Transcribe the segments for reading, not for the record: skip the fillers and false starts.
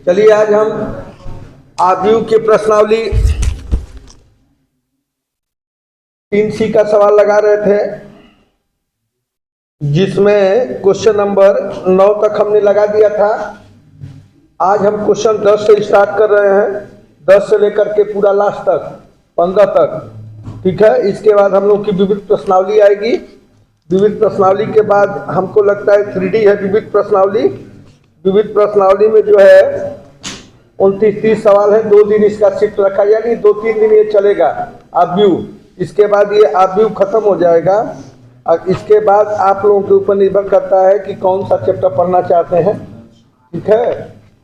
चलिए आज हम आव्यूह की प्रश्नावली 3C का सवाल लगा रहे थे, जिसमें क्वेश्चन नंबर 9 तक हमने लगा दिया था। आज हम क्वेश्चन 10 से स्टार्ट कर रहे हैं, 10 से लेकर के पूरा लास्ट तक 15 तक, ठीक है। इसके बाद हम लोग की विविध प्रश्नावली आएगी। विविध प्रश्नावली के बाद हमको लगता है 3D है विविध प्रश्नावली। विविध प्रश्नावली में जो है 29-30 सवाल है। 2 दिन इसका शिफ्ट रखा, यानी 2-3 दिन ये चलेगा आव्यूह। इसके बाद ये आव्यूह खत्म हो जाएगा और इसके बाद आप लोगों के ऊपर निर्भर करता है कि कौन सा चैप्टर पढ़ना चाहते हैं, ठीक है।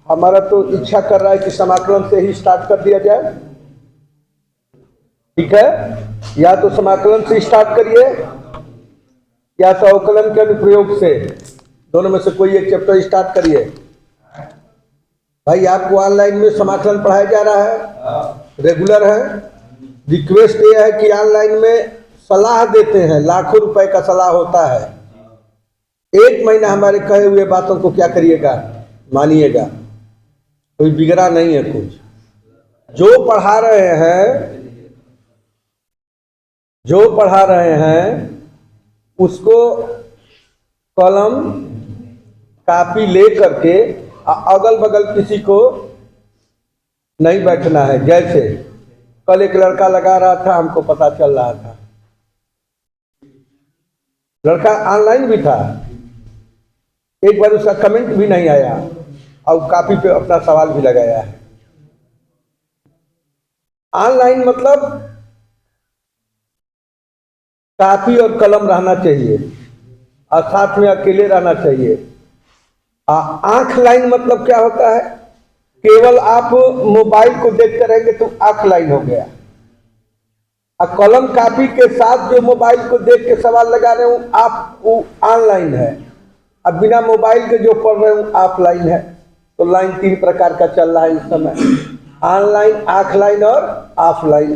हमारा तो इच्छा कर रहा है कि समाकलन से ही स्टार्ट कर दिया जाए, ठीक है। या तो समाकलन से स्टार्ट करिए या तो अवकलन के अनुप्रयोग से, दोनों में से कोई एक चैप्टर स्टार्ट करिए। भाई आपको ऑनलाइन में समाकलन पढ़ाया जा रहा है, रेगुलर है। रिक्वेस्ट ये है कि ऑनलाइन में सलाह देते हैं, लाखों रुपए का सलाह होता है। 1 महीना हमारे कहे हुए बातों को क्या करिएगा, मानिएगा। कोई बिगड़ा नहीं है कुछ। जो पढ़ा रहे हैं उसको कलम कापी ले करके अगल बगल किसी को नहीं बैठना है। जैसे कल एक लड़का लगा रहा था, हमको पता चल रहा था, लड़का ऑनलाइन भी था, एक बार उसका कमेंट भी नहीं आया और कापी पे अपना सवाल भी लगाया है। ऑनलाइन मतलब कापी और कलम रहना चाहिए और साथ में अकेले रहना चाहिए। आंख लाइन मतलब क्या होता है, केवल आप मोबाइल को देखते रहेंगे तो आंख लाइन हो गया। और कलम कापी के साथ जो मोबाइल को देख के सवाल लगा रहे हूं आप, वो ऑनलाइन है। अब बिना मोबाइल के जो पढ़ रहे हूं ऑफलाइन है। तो लाइन 3 प्रकार का चल रहा है इस समय, ऑनलाइन, आंख लाइन और ऑफलाइन।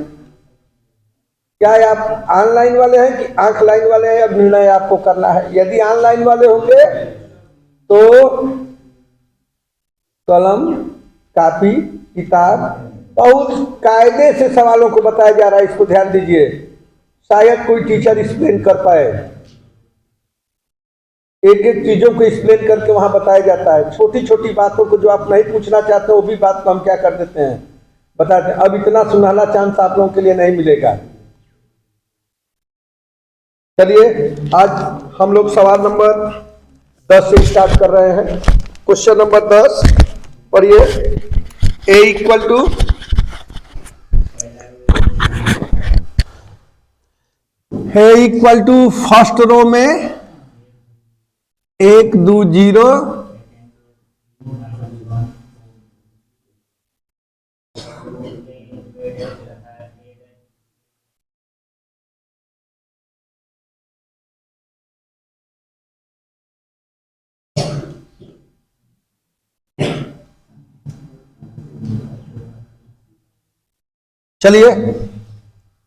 क्या आप ऑनलाइन वाले हैं कि आंख लाइन वाले हैं, अब निर्णय आपको करना है। यदि ऑनलाइन वाले होंगे तो कलम, कापी, किताब, बहुत कायदे से सवालों को बताया जा रहा है, इसको ध्यान दीजिए। शायद कोई टीचर एक्सप्लेन कर पाए, एक एक चीजों को एक्सप्लेन करके वहां बताया जाता है। छोटी छोटी बातों को जो आप नहीं पूछना चाहते वो भी बात को हम क्या कर देते हैं, बताते हैं। अब इतना सुनहरा चांस आप लोगों के लिए नहीं मिलेगा। चलिए आज हम लोग सवाल नंबर 10 से स्टार्ट कर रहे हैं। क्वेश्चन नंबर 10 पढ़िए। ए इक्वल टू फर्स्ट रो में 1 2 0, चलिए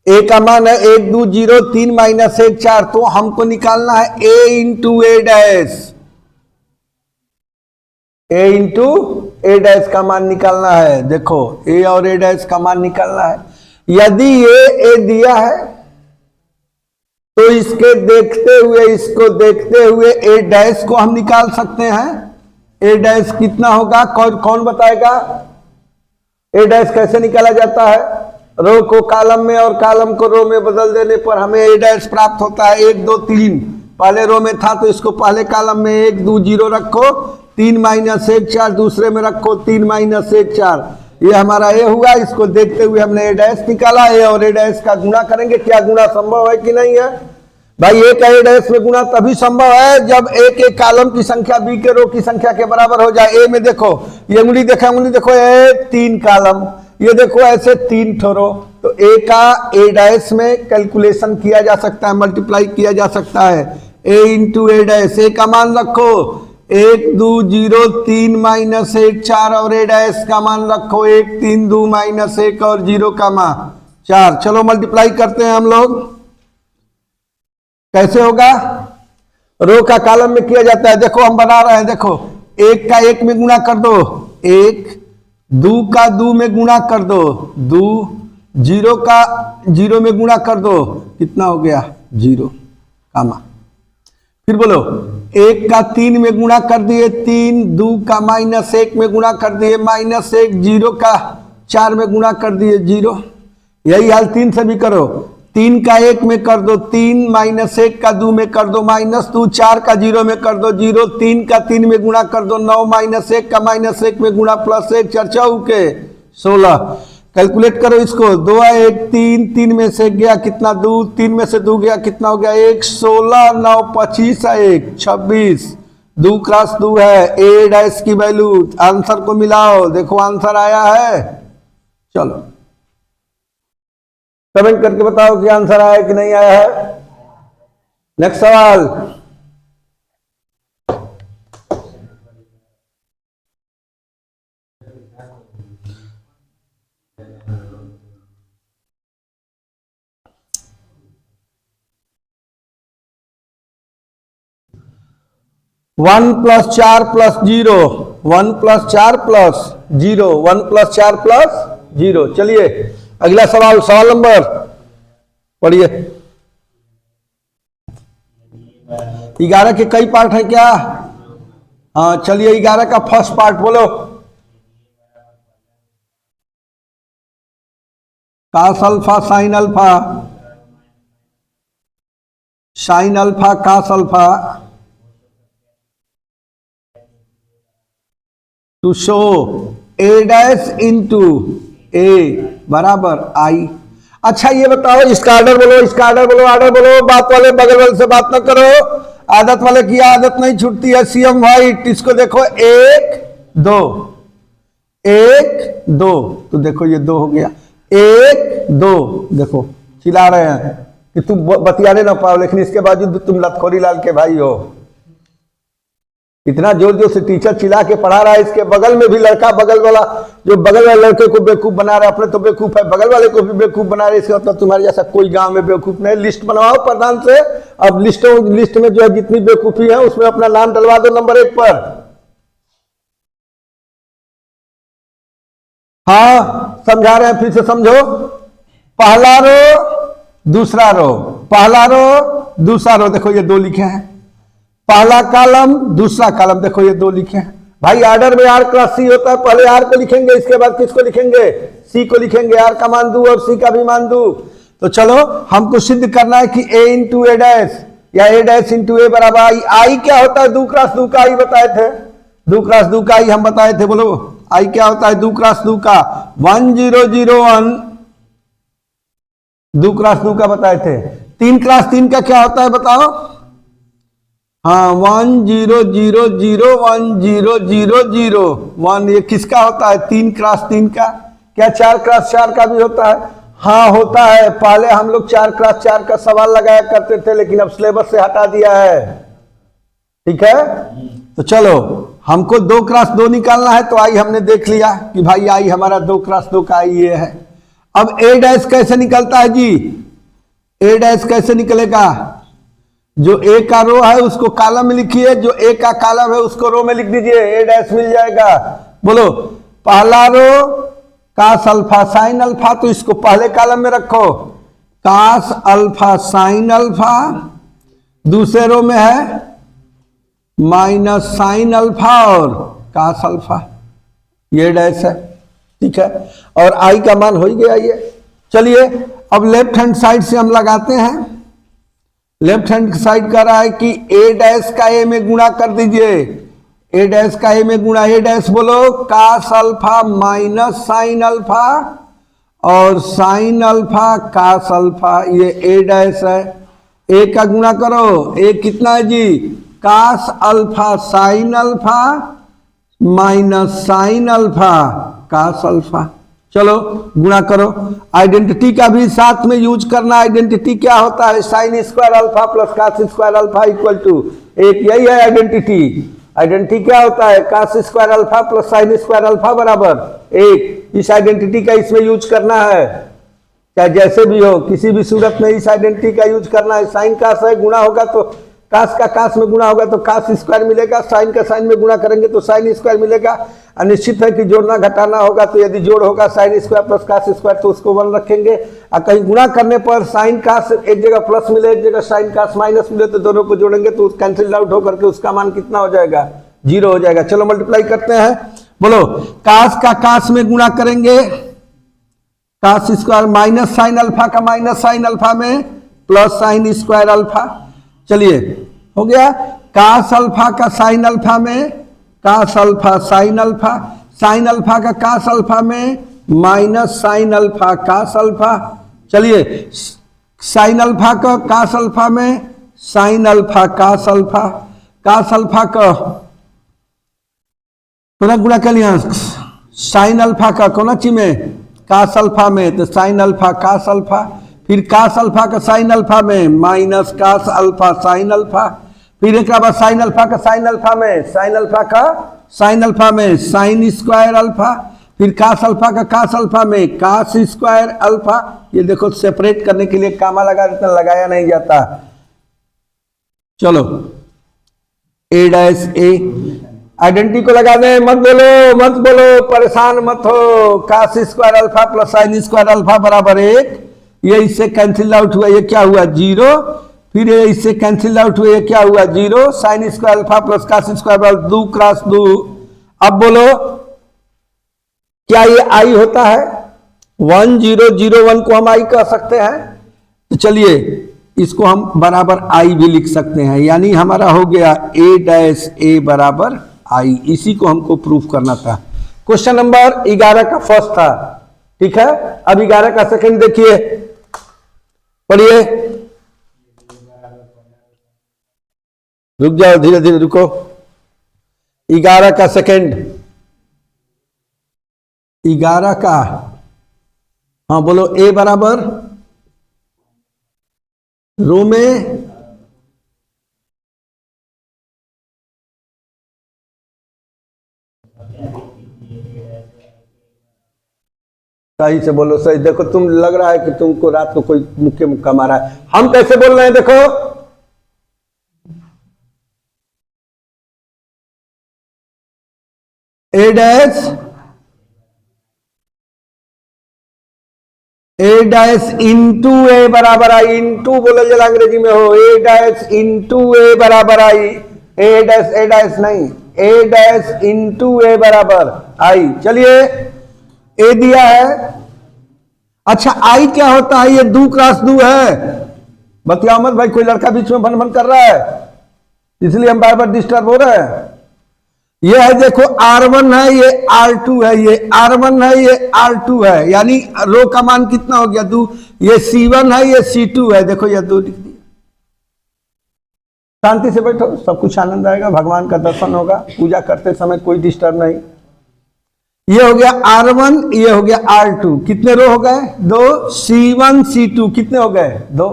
ए का मान है 1 2 0 3 -1 4। तो हमको निकालना है ए इंटू ए डैश, ए इंटू ए डैश का मान निकालना है। देखो ए और ए डैश का मान निकालना है। यदि ये ए दिया है तो इसके देखते हुए, इसको देखते हुए ए डैश को हम निकाल सकते हैं। ए डैश कितना होगा, कौन बताएगा? ए डैश कैसे निकाला जाता है? रो को कॉलम में और कॉलम को रो में बदल देने पर हमें ए डैश प्राप्त होता है। 1 2 3 पहले रो में था तो इसको पहले कॉलम में 1 2 0 रखो, 3 -1 4 दूसरे में रखो, 3 -1 4। ये हमारा ए हुआ। इसको देखते हुए हमने ए डैश निकाला। ए और ए डैश का गुणा करेंगे। क्या गुणा संभव है कि नहीं है? भाई ए का ए डैश में गुणा तभी संभव है जब ए के कॉलम की संख्या बी के रो की संख्या के बराबर हो जाए। ए में देखो, ये उंगली देखो, ए 3 कॉलम, ये देखो ऐसे 3 ठोरो। तो ए का ए डैश में कैलकुलेशन किया जा सकता है, मल्टीप्लाई किया जा सकता है। ए इंटू ए डैश, ए का मान रखो 1 2 0 3 -1 4 और ए डैश का मान रखो 1 3 2 -1 और 0 का मान 4। चलो मल्टीप्लाई करते हैं हम लोग। कैसे होगा? रो का कॉलम में किया जाता है। देखो हम बना रहे हैं, देखो 1 का 1 में गुणा कर दो, 1 दो का दो में गुणा कर दो, दो, जीरो का जीरो में गुणा कर दो, कितना हो गया 0, कामा। फिर बोलो एक का 3 में गुणा कर दिए 3, दो का -1 में गुणा कर दिए -1, जीरो का 4 में गुणा कर दिए 0। यही हाल 3 से भी करो, 3 का 1 में कर दो 3, -1 का 2 में कर दो -2, 4 का 0 में कर दो 0, 3 का 3 में गुणा कर दो 9, -1 का -1 में गुणा +1, 4 चौके 16। कैलकुलेट करो इसको, 2 1 3, 3 में से गया कितना 2, 3 में से 2 गया कितना हो गया 1, 16 9 25 1 26, 2 क्रॉस 2 है, ए डैश की वैल्यू। आंसर को मिलाओ, देखो आंसर आया है। चलो कमेंट करके बताओ कि आंसर आया कि नहीं आया है। नेक्स्ट सवाल, वन प्लस 4 + 0, 1 + 4 + 0, 1 + 4 + 0। चलिए अगला सवाल, सवाल नंबर पढ़िए। 11 के कई पार्ट है क्या? हाँ चलिए 11 का फर्स्ट पार्ट बोलो। Cos alpha sine alpha, sine alpha cos alpha to show A dash into A बराबर आई। अच्छा ये बताओ इसका ऑर्डर बोलो, इसका ऑर्डर बोलो, ऑर्डर बोलो। बात वाले बगल वाले से बात ना करो, आदत वाले की आदत नहीं छूटती है। सीएम वाइट, इसको देखो 1 2 1 2, तो देखो ये 2 हो गया, 1 2, देखो चिल्ला रहे हैं कि तुम बतियाने ना पाओ, लेकिन इसके बावजूद तुम लतखोरी लाल के भाई हो। इतना जोर जोर से टीचर चिल्ला के पढ़ा रहा है, इसके बगल में भी लड़का, बगल वाला जो बगल वाले लड़के को बेवकूफ बना रहा है, अपने तो बेवकूफ है, बगल वाले को भी बेवकूफ बना रहे। इसका मतलब तुम्हारे जैसा कोई गांव में बेवकूफ नहीं। लिस्ट बनवाओ प्रधान से, अब लिस्ट में जो है जितनी बेवकूफी है उसमें अपना नाम डलवा दो नंबर 1 पर। हाँ समझा रहे हैं, फिर से समझो। पहला रो दूसरा रो, पहला रो दूसरा रो, देखो ये 2 लिखे हैं। पहला कॉलम दूसरा कॉलम, देखो ये 2 लिखे हैं। भाई ऑर्डर में R क्रॉस C होता है, पहले R को लिखेंगे, इसके बाद किसको लिखेंगे? C को लिखेंगे। R का मान 2 और C का भी मान 2। तो चलो हमको सिद्ध करना है कि A इंटू ए डैश या A डैश इंटू ए बराबर आई। आई क्या होता है? 2 क्रॉस 2 का आई बताए थे, 2 क्रॉस 2 का आई हम बताए थे। बोलो आई क्या होता है? 2 क्रॉस 2 का 1 0 0 1, 2 क्रॉस 2 का बताए थे। 3 क्रॉस 3 का क्या होता है बताओ? हाँ 1 0 0 0 1 0 0 0 1, ये किसका होता है? 3 क्रॉस 3 का। क्या 4 क्रॉस 4 का भी होता है? हाँ होता है। पहले हम लोग 4 क्रॉस 4 का सवाल लगाया करते थे, लेकिन अब सिलेबस से हटा दिया है। ठीक है, तो चलो हमको 2 क्रॉस 2 निकालना है, तो आई हमने देख लिया कि भाई आई हमारा 2 क्रॉस 2 का आई ये है। अब ए डैश कैसे निकलता है जी? ए डैश कैसे निकलेगा? जो ए का रो है उसको कॉलम में लिखिए, जो ए का कॉलम है उसको रो में लिख दीजिए, ए डैश मिल जाएगा। बोलो पहला रो कास अल्फा साइन अल्फा, तो इसको पहले कॉलम में रखो, कास अल्फा साइन अल्फा। दूसरे रो में है माइनस साइन अल्फा और कास अल्फा, ये डैश है। ठीक है, और आई का मान हो ही गया ये। चलिए अब लेफ्ट हैंड साइड से हम लगाते हैं। लेफ्ट हैंड साइड कह रहा है कि ए डैश का ए में गुणा कर दीजिए, ए डैश का ए में गुणा। ए डैश बोलो cos alpha minus sine alpha और साइन अल्फा कास अल्फा, ये ए डैश है। ए का गुणा करो, ए कितना है जी? Cos alpha sine alpha minus sine alpha cos alpha. चलो गुणा करो। आइडेंटिटी का भी साथ में यूज करना। आइडेंटिटी क्या होता है? Sine square alpha plus cos square alpha equal to 1, यही है आइडेंटिटी। आइडेंटिटी क्या होता है? Cos square alpha plus sine square alpha बराबर 1। इस आइडेंटिटी का इसमें यूज करना है, चाहे जैसे भी हो, किसी भी सूरत में इस आइडेंटिटी का यूज करना है। साइन कास है, गुणा होगा तो कास का कास में गुणा होगा तो कास स्क्वायर मिलेगा, साइन का साइन में गुणा करेंगे तो साइन स्क्वायर मिलेगा। निश्चित है कि जोड़ना घटाना होगा तो यदि जोड़ होगा sine square plus cos square तो उसको 1 रखेंगे। और कहीं गुणा करने पर साइन कास एक जगह प्लस मिले, एक जगह साइन कास माइनस मिले तो दोनों को जोड़ेंगे तो कैंसिल आउट होकर के उसका मान कितना हो जाएगा, 0 हो जाएगा। चलो मल्टीप्लाई करते हैं। बोलो कास का कास में गुणा करेंगे, cos square minus sine alpha का माइनस साइन अल्फा में प्लस साइन स्क्वायर अल्फा। चलिए हो गया। कास अल्फा का साइन अल्फा में cos alpha sine alpha, sine alpha का कास अल्फा में minus sine alpha cos alpha. चलिए साइन अल्फा का कास अल्फा में sine alpha cos alpha, cos alpha का गुणा कर लिया साइन अल्फा का कोना ची में कास अल्फा में तो साइन अल्फा कास अल्फा, फिर कास अल्फा का साइन अल्फा में minus cos alpha sine alpha, फिर एक बाद साइन अल्फा का साइन अल्फा में साइन अल्फा का साइन अल्फा में साइन स्क्वायर अल्फा, फिर कास अल्फा का कास अल्फा में कास स्क्वायर अल्फा। ये देखो सेपरेट करने के लिए कामा लगा देता, लगाया नहीं जाता। चलो ए डैश ए आइडेंटिटी को लगा दें, मत बोलो परेशान मत हो। Cos square alpha plus sine square alpha बराबर 1, ये इससे कैंसिल आउट हुआ, ये क्या हुआ 0, फिर ये इससे कैंसिल आउट हुआ, ये क्या हुआ 0, sine square alpha plus cos square बराबर 2 क्रॉस 2। अब बोलो क्या ये आई होता है? 1 0 0 1 को हम आई कह सकते हैं। तो चलिए इसको हम बराबर आई भी लिख सकते हैं, यानी हमारा हो गया ए डैश ए बराबर आई। इसी को हमको प्रूफ करना था। क्वेश्चन नंबर 11 का फर्स्ट था, ठीक है। अब 11 का सेकंड देखिए, पढ़िए। रुक जाओ, धीरे धीरे रुको। 11 का सेकंड, 11 का, हाँ बोलो ए बराबर रो में सही से बोलो, सही। देखो तुम लग रहा है कि तुमको रात को कोई मुक्के मुक्का मारा है। हम कैसे बोल रहे हैं देखो, ए डैश इंटू ए बराबर आई, इंटू बोले जला अंग्रेजी में हो, ए डैश इंटू ए बराबर आई, ए डैश नहीं, ए डैश इंटू ए बराबर आई। चलिए ए दिया है। अच्छा आई क्या होता है? ये 2 क्रॉस 2 है। बतिया मत भाई, कोई लड़का बीच में भन भन कर रहा है, इसलिए हम बार बार डिस्टर्ब हो रहे हैं। ये है देखो R1 है, ये R2 है, ये R1 है, ये R2 है, यानी रो का मान कितना हो गया 2। ये C1 है, ये C2 है, देखो ये 2 लिख दिया। शांति से बैठो, सब कुछ आनंद आएगा, भगवान का दर्शन होगा, पूजा करते समय कोई डिस्टर्ब नहीं। ये हो गया R1, ये हो गया R2, कितने रो हो गए 2, C1 C2 कितने हो गए 2।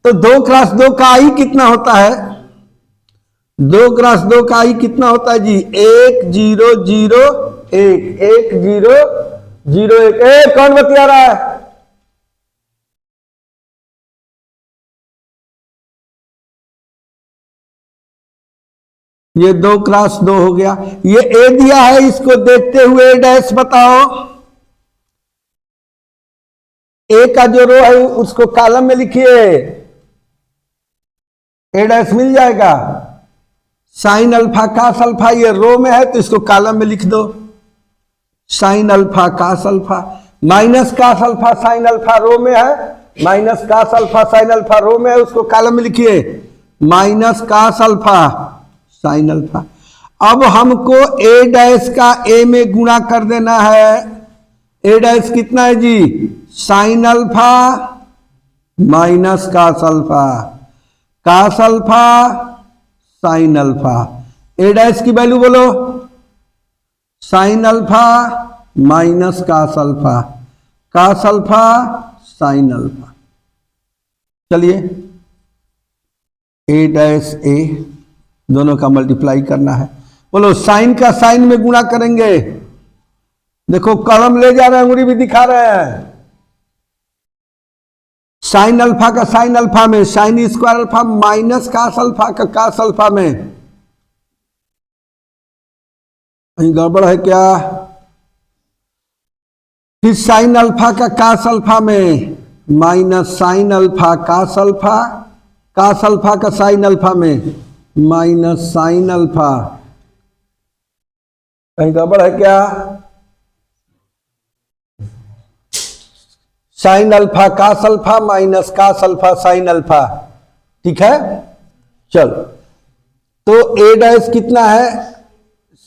तो 2 क्रॉस 2 का आई कितना होता है? 2 क्रॉस 2 का आई कितना होता है जी? 1 0 0 1, 1 0 0 1। कौन बतिया रहा है? ये 2 क्रॉस 2 हो गया। ये ए दिया है, इसको देखते हुए डैश बताओ। ए का जो रो है उसको कॉलम में लिखिए, ए डैश मिल जाएगा। साइन अल्फा कास अल्फा ये रो में है तो इसको कॉलम में लिख दो, sine alpha cos alpha. Minus cos alpha sine alpha row में है, minus cos alpha sine alpha row में है, उसको कॉलम में लिखिए minus cos alpha sine alpha. अब हमको ए डैश का ए में गुणा कर देना है। ए डैश कितना है जी? Sine alpha minus cos alpha, cos alpha sine alpha. A dash की वैल्यू बोलो, sine alpha minus cos alpha, cos alpha sine alpha. चलिए ए डैश ए दोनों का मल्टीप्लाई करना है। बोलो साइन का साइन में गुणा करेंगे। देखो कलम ले जा रहे हैं, उंगली भी दिखा रहे हैं। साइन अल्फा का साइन अल्फा में, sine square alpha minus cos alpha का कास अल्फा में। कहीं गड़बड़ है क्या? फिर साइन अल्फा का कास अल्फा में minus sine alpha cos alpha, cos alpha का साइन अल्फा में माइनस साइन अल्फा। कहीं गड़बड़ है क्या? Sine alpha cos alpha minus cos alpha sine alpha. ठीक है, चलो तो ए डैश कितना है?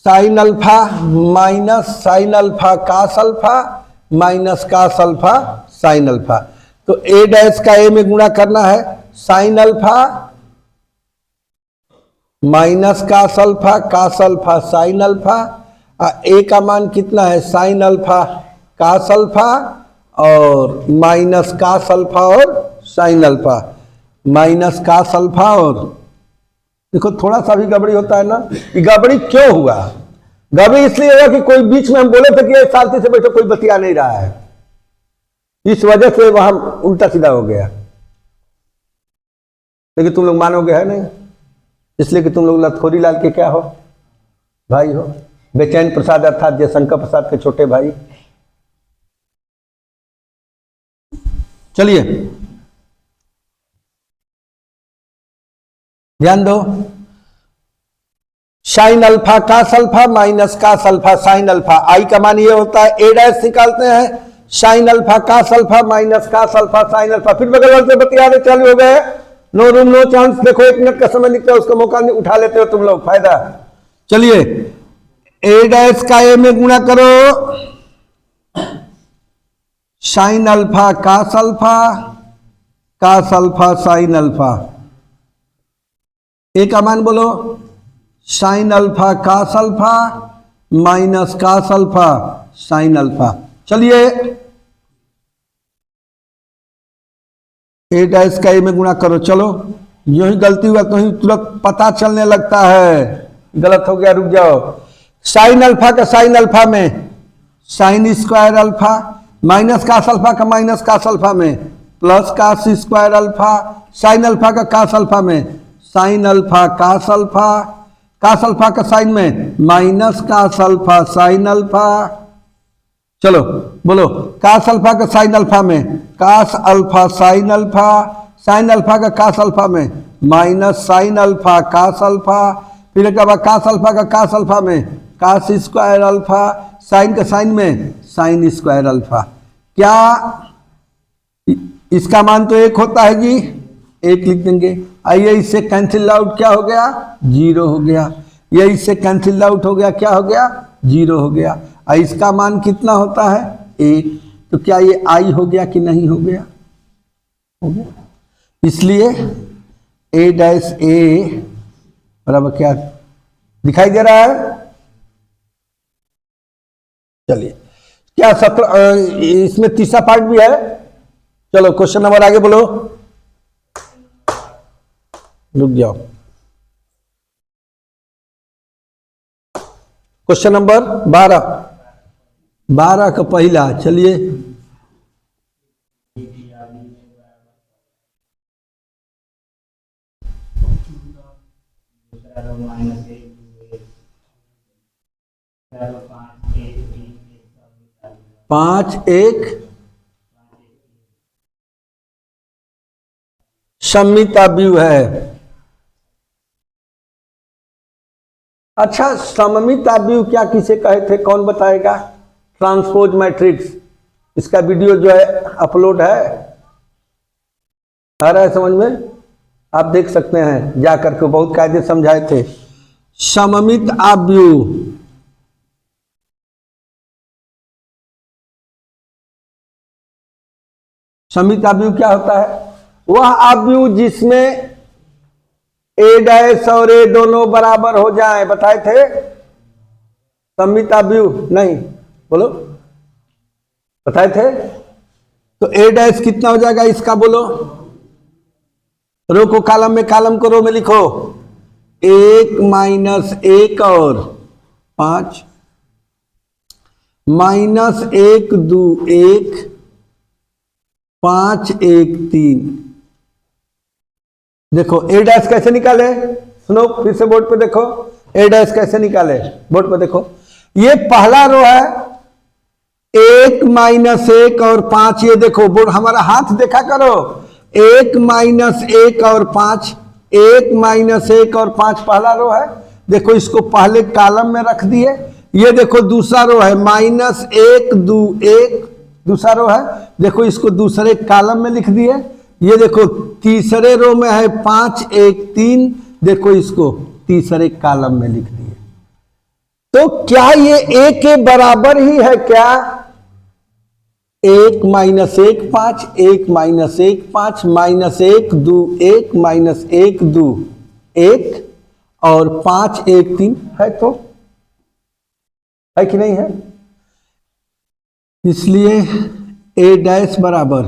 Sine alpha minus sine alpha cos alpha minus cos alpha sine alpha. तो ए डैश का ए में गुणा करना है, sine alpha minus cos alpha sine alpha. A का मान कितना है? साइन अल्फा कास अल्फा और माइनस कास अल्फा और sine alpha, minus cos alpha. और देखो थोड़ा सा भी गड़बड़ी होता है ना, ये गड़बड़ी क्यों हुआ? गड़बड़ी इसलिए हुआ कि कोई बीच में हम बोले थे कि शांति से बैठो, कोई बतिया नहीं रहा है, इस वजह से वहां उल्टा सीधा हो गया। लेकिन तुम लोग मानोगे है नहीं, इसलिए कि तुम लोग लतखोरी लाल के क्या हो? भाई हो। बेचैन प्रसाद अर्थात जयशंकर प्रसाद के छोटे भाई। चलिए ध्यान दो, sine alpha cos alpha minus cos alpha sine alpha. I का मान ये होता है, ए डैश निकालते हैं, sine alpha cos alpha minus cos alpha sine alpha. फिर बगल वाले से बतियाने चालू हो गए, नो रूम नो चांस। देखो 1 मिनट का समय निकला, उसका मौका नहीं उठा लेते हो तुम लोग, फायदा। चलिए ए डैश का ए में गुणा करो, sine alpha cos alpha sine alpha. A का मान बोलो, sine alpha cos alpha minus cos alpha sine alpha. चलिए ए डैश का ए में गुणा करो। चलो जो ही गलती हुआ तो ही तुरंत पता चलने लगता है गलत हो गया, रुक जाओ। साइन अल्फा का साइन अल्फा में sine square alpha minus cos alpha का माइनस कास अल्फा में plus cos square alpha, sine alpha का कास अल्फा में साइन अल्फा कास अल्फा का साइन में minus cos alpha sine alpha. चलो बोलो, कास अल्फा का साइन अल्फा में cos alpha sine alpha, sine alpha का कास अल्फा में minus sine alpha cos alpha. फिर एक बार कास अल्फा का कास अल्फा में कास स्क्वायर अल्फा, साइन का साइन में साइन स्क्वायर अल्फा। क्या इसका मान तो 1 होता है जी, 1 लिख देंगे। आइए इससे कैंसिल आउट क्या हो गया? 0 हो गया। ये इससे कैंसिल आउट हो गया, क्या हो गया? 0 हो गया। और इसका मान कितना होता है? 1। तो क्या ये आई हो गया कि नहीं हो गया? हो गया। इसलिए ए डैश ए बराबर क्या दिखाई दे रहा है? चलिए क्या 17 इसमें तीसरा पार्ट भी है। चलो क्वेश्चन नंबर आगे बोलो, रुक जाओ। क्वेश्चन नंबर 12 का पहला। चलिए पांच एक सममिता व्यू है। अच्छा, सममिता व्यू क्या किसे कहे थे, कौन बताएगा? Transpose matrix. इसका वीडियो जो है अपलोड है, आ रहा है समझ में, आप देख सकते हैं जाकर के, बहुत कायदे समझाए थे। सममित आव्यू सममित आव्यू क्या होता है? वह आव्यू जिसमें ए डैश और ए दोनों बराबर हो जाए, बताए थे सममित आव्यू। नहीं बोलो, बताए थे। तो ए डैश कितना हो जाएगा इसका, बोलो। रो को कॉलम में, कॉलम को रो में लिखो। 1 माइनस 1 और 5 माइनस 1 2 1 5 1 3। देखो ए डैश कैसे निकाले, सुनो फिर से बोर्ड पे देखो, ए डैश कैसे निकाले, बोर्ड पे देखो। ये पहला रो है 1 माइनस 1 और 5, ये देखो बोर्ड हमारा हाथ देखा करो, 1 माइनस 1 और 5, 1 माइनस 1 और 5 पहला रो है। देखो इसको पहले कॉलम में रख दिए। ये देखो दूसरा रो है माइनस 1 2 1, दूसरा रो है, देखो इसको दूसरे कॉलम में लिख दिए। ये देखो तीसरे रो में है 5 1 3, देखो इसको तीसरे कॉलम में लिख दिए। तो क्या ये ए के बराबर ही है क्या? 1 माइनस 1 5, 1 माइनस 1 5, माइनस 1 2 1, माइनस 1 2 1 और 5 1 3 है, तो है कि नहीं है? इसलिए ए डैश बराबर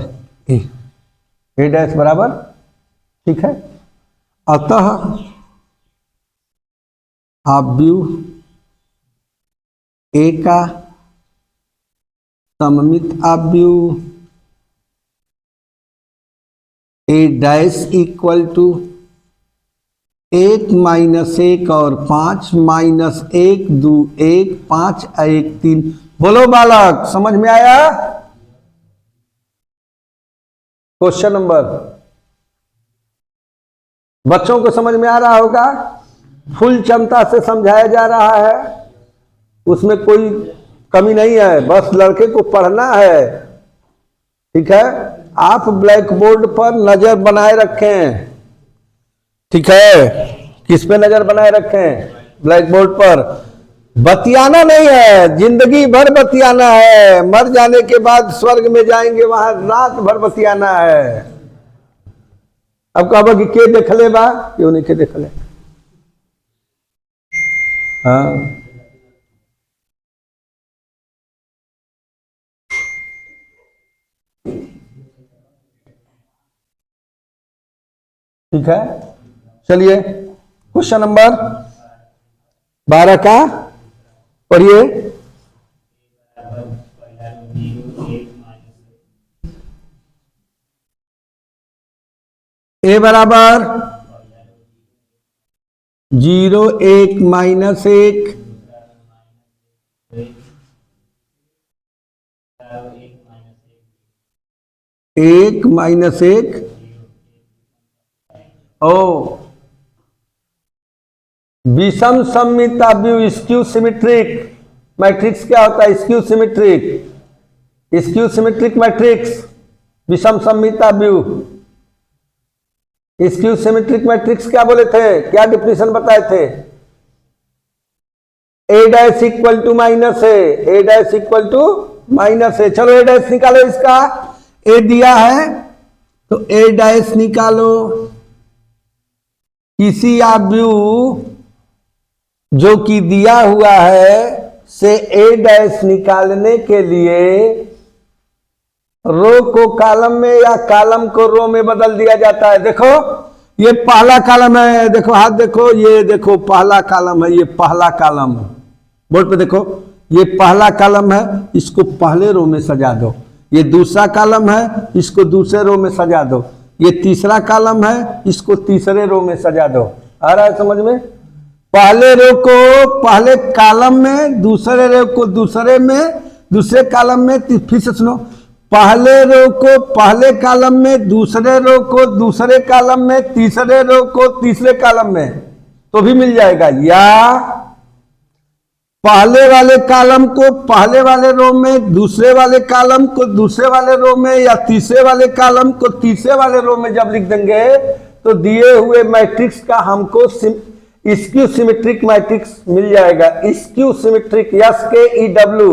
ए डैश बराबर, ठीक है। अतः आव्यूह ए का सममित आव्यूह ए डैश इक्वल टू 1 माइनस 1 और 5, माइनस 1 2 1 5 1 3। बोलो बालक, समझ में आया? क्वेश्चन नंबर, बच्चों को समझ में आ रहा होगा, फुल क्षमता से समझाया जा रहा है, उसमें कोई कमी नहीं है, बस लड़के को पढ़ना है, ठीक है। आप ब्लैक बोर्ड पर नजर बनाए रखें, ठीक है। किस पे नजर बनाए रखें? ब्लैक बोर्ड पर। बतियाना नहीं है, जिंदगी भर बतियाना है, मर जाने के बाद स्वर्ग में जाएंगे, वहां रात भर बतियाना है। अब कहा कि के देख ले बा, क्यों नहीं के देख ले? हाँ, ठीक है। चलिए क्वेश्चन नंबर 12 का पढ़िए। ए बराबर 0 1 माइनस 1, 1 माइनस 1 ओ विषम सममित आव्यूह स्क्यू सिमेट्रिक मैट्रिक्स क्या होता है? Skew symmetric, skew symmetric matrix, विषम सममित आव्यूह। स्क्यू सिमेट्रिक मैट्रिक्स क्या बोले थे, क्या डिफिनेशन बताए थे? ए डैश इक्वल टू माइनस है, A dash equal to minus है। चलो ए डैश निकालो, इसका ए दिया है तो ए डैश निकालो। किसी आव्यूह जो कि दिया हुआ है से ए डैश निकालने के लिए रो को कॉलम में या कॉलम को रो में बदल दिया जाता है। देखो ये पहला कॉलम है, देखो हाथ देखो, ये देखो पहला कॉलम है, ये पहला कॉलम, बोर्ड पे देखो, ये पहला कॉलम है, इसको पहले रो में सजा दो। ये दूसरा कॉलम है, इसको दूसरे रो में सजा दो। ये तीसरा कॉलम है, इसको तीसरे रो में सजा दो। आ रहा है समझ में? पहले रो को पहले कॉलम में, दूसरे रो को दूसरे में, दूसरे कॉलम में, फिर से सुनो, पहले रो को पहले कॉलम में, दूसरे रो को दूसरे कॉलम में, तीसरे रो को तीसरे कॉलम में, तो भी मिल जाएगा। या पहले वाले कॉलम को पहले वाले रो में, दूसरे वाले कॉलम को दूसरे वाले रो में, या तीसरे वाले कॉलम को तीसरे वाले रो में जब लिख देंगे तो दिए हुए मैट्रिक्स का हमको स्क्यू सिमेट्रिक मैट्रिक्स मिल जाएगा। Skew symmetric, SKEW,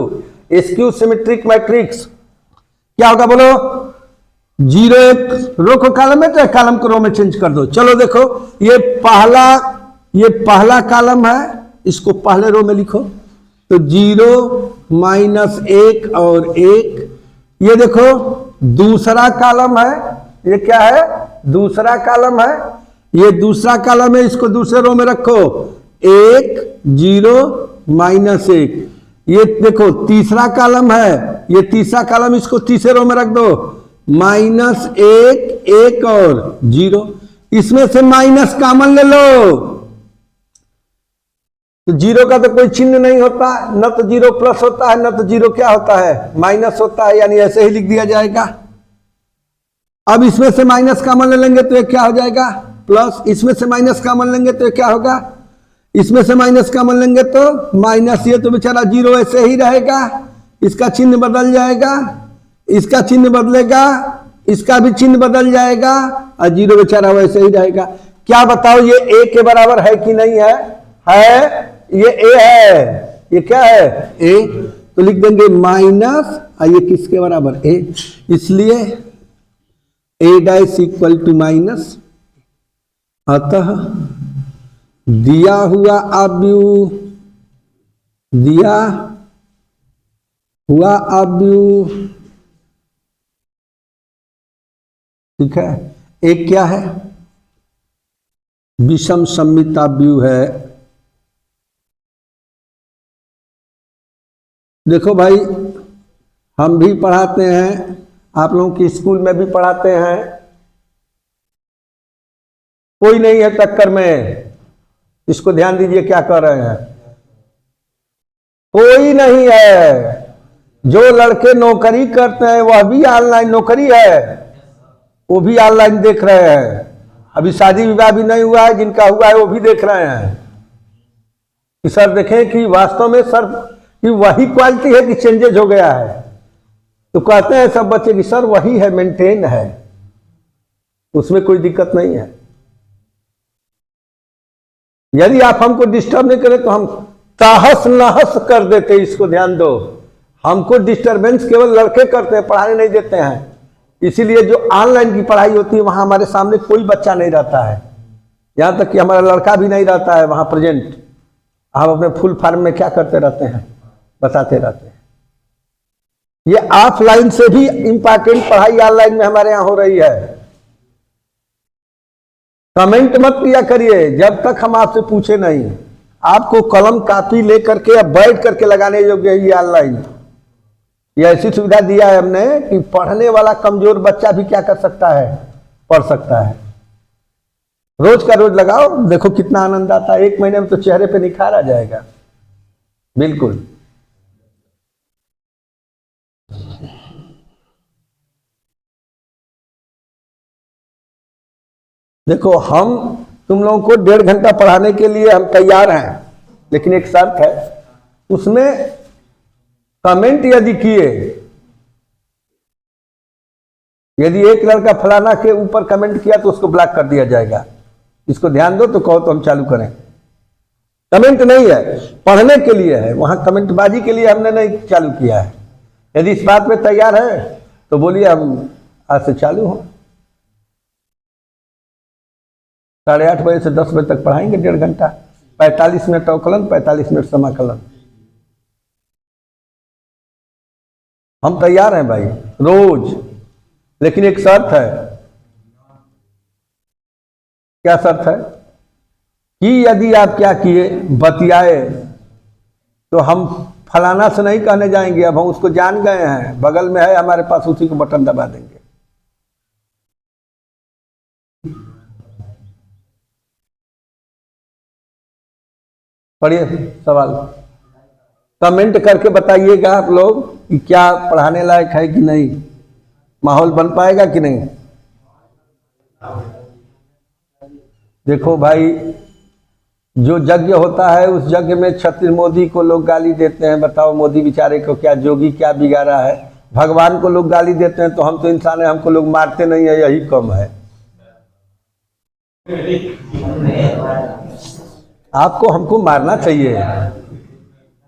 skew symmetric matrix क्या होगा बोलो? 0 1 रो को कॉलम में, तो कॉलम को रो में चेंज कर दो। चलो देखो ये पहला कॉलम है, इसको पहले रो में लिखो, तो 0 माइनस 1 और 1। ये देखो दूसरा कॉलम है, ये क्या है? दूसरा कॉलम है, ये दूसरा कॉलम है, इसको दूसरे रो में रखो, 1 0 माइनस 1। ये देखो तीसरा कॉलम है, ये तीसरा कॉलम, इसको तीसरे रो में रख दो, माइनस एक, एक और जीरो, इसमें से माइनस कॉमन ले लो तो जीरो का तो कोई चिन्ह नहीं होता, न तो जीरो प्लस होता है, न तो जीरो क्या होता है, माइनस होता है, यानी ऐसे ही लिख दिया जाएगा। अब इसमें से माइनस कॉमन ले लेंगे तो ये क्या हो जाएगा, प्लस। इसमें से माइनस कॉमन लेंगे तो ये क्या होगा, इसमें से माइनस कॉमन लेंगे तो माइनस, ये तो बेचारा जीरो ऐसे ही रहेगा, इसका चिन्ह बदल जाएगा, इसका चिन्ह बदलेगा, इसका भी चिन्ह बदल जाएगा, और जीरो बेचारा वैसे ही रहेगा। क्या बताओ ये ए के बराबर है कि नहीं है? है, ये ए है, ये क्या है, ए। तो लिख देंगे माइनस, और ये किसके बराबर, ए, इसलिए ए डैश इक्वल टू माइनस। अतः दिया हुआ अवयु, दिया हुआ अवयु, ठीक है, एक क्या है, विषम सममित अवयु है। देखो भाई, हम भी पढ़ाते हैं, आप लोगों की स्कूल में भी पढ़ाते हैं, कोई नहीं है टक्कर में, इसको ध्यान दीजिए क्या कर रहे हैं, कोई नहीं है। जो लड़के नौकरी करते हैं वह भी ऑनलाइन, नौकरी है वो भी ऑनलाइन देख रहे हैं। अभी शादी विवाह भी नहीं हुआ है, जिनका हुआ है वो भी देख रहे हैं कि सर देखें कि वास्तव में सर कि वही क्वालिटी है कि चेंजेज हो गया है। तो कहते हैं सब बच्चे कि सर वही है, मेंटेन है, उसमें कोई दिक्कत नहीं है। यदि आप हमको डिस्टर्ब नहीं करें तो हम तहस नहस कर देते, इसको ध्यान दो। हमको डिस्टर्बेंस केवल लड़के करते हैं, पढ़ाने नहीं देते हैं। इसीलिए जो ऑनलाइन की पढ़ाई होती है वहां हमारे सामने कोई बच्चा नहीं रहता है, यहां तक कि हमारा लड़का भी नहीं रहता है वहां प्रेजेंट। हम अपने फुल फॉर्म में क्या करते रहते हैं, बताते रहते हैं। ये ऑफलाइन से भी इंपॉर्टेंट पढ़ाई ऑनलाइन में हमारे यहां हो रही है। कमेंट मत किया करिए जब तक हम आपसे पूछे नहीं। आपको कलम कापी लेकर के या बैठ करके लगाने योग्य ये ऑनलाइन, ये ऐसी सुविधा दिया है हमने कि पढ़ने वाला कमजोर बच्चा भी क्या कर सकता है, पढ़ सकता है। रोज का रोज लगाओ, देखो कितना आनंद आता है। 1 महीने में तो चेहरे पे निखार आ जाएगा। बिल्कुल। देखो हम तुम लोगों को 1.5 घंटा पढ़ाने के लिए हम तैयार हैं, लेकिन एक शर्त है, उसमें कमेंट यदि किए, यदि एक लड़का फलाना के ऊपर कमेंट किया तो उसको ब्लॉक कर दिया जाएगा। इसको ध्यान दो, तो कहो तो हम चालू करें। कमेंट नहीं है, पढ़ने के लिए है, वहां कमेंटबाजी के लिए हमने नहीं चालू किया है। यदि इस बात में तैयार है तो बोलिए, हम आज से चालू हो। 8:30 बजे से 10 बजे तक पढ़ाएंगे 1.5 घंटा, 45 मिनट अवकलन, 45 मिनट समाकलन। हम तैयार हैं भाई रोज, लेकिन एक शर्त है। क्या शर्त है? कि यदि आप क्या किए, बतियाए, तो हम फलाना से नहीं कहने जाएंगे, अब हम उसको जान गए हैं, बगल में है हमारे पास, उसी को बटन दबा देंगे। पढ़िए सवाल, कमेंट करके बताइएगा आप लोग कि क्या पढ़ाने लायक है कि नहीं, माहौल बन पाएगा कि नहीं। देखो भाई, जो यज्ञ होता है उस यज्ञ में छत्र मोदी को लोग गाली देते हैं। बताओ मोदी बेचारे को क्या जोगी क्या बिगाड़ा है। भगवान को लोग गाली देते हैं तो हम तो इंसान है, हमको लोग मारते नहीं है, यही कम है। आपको हमको मारना चाहिए,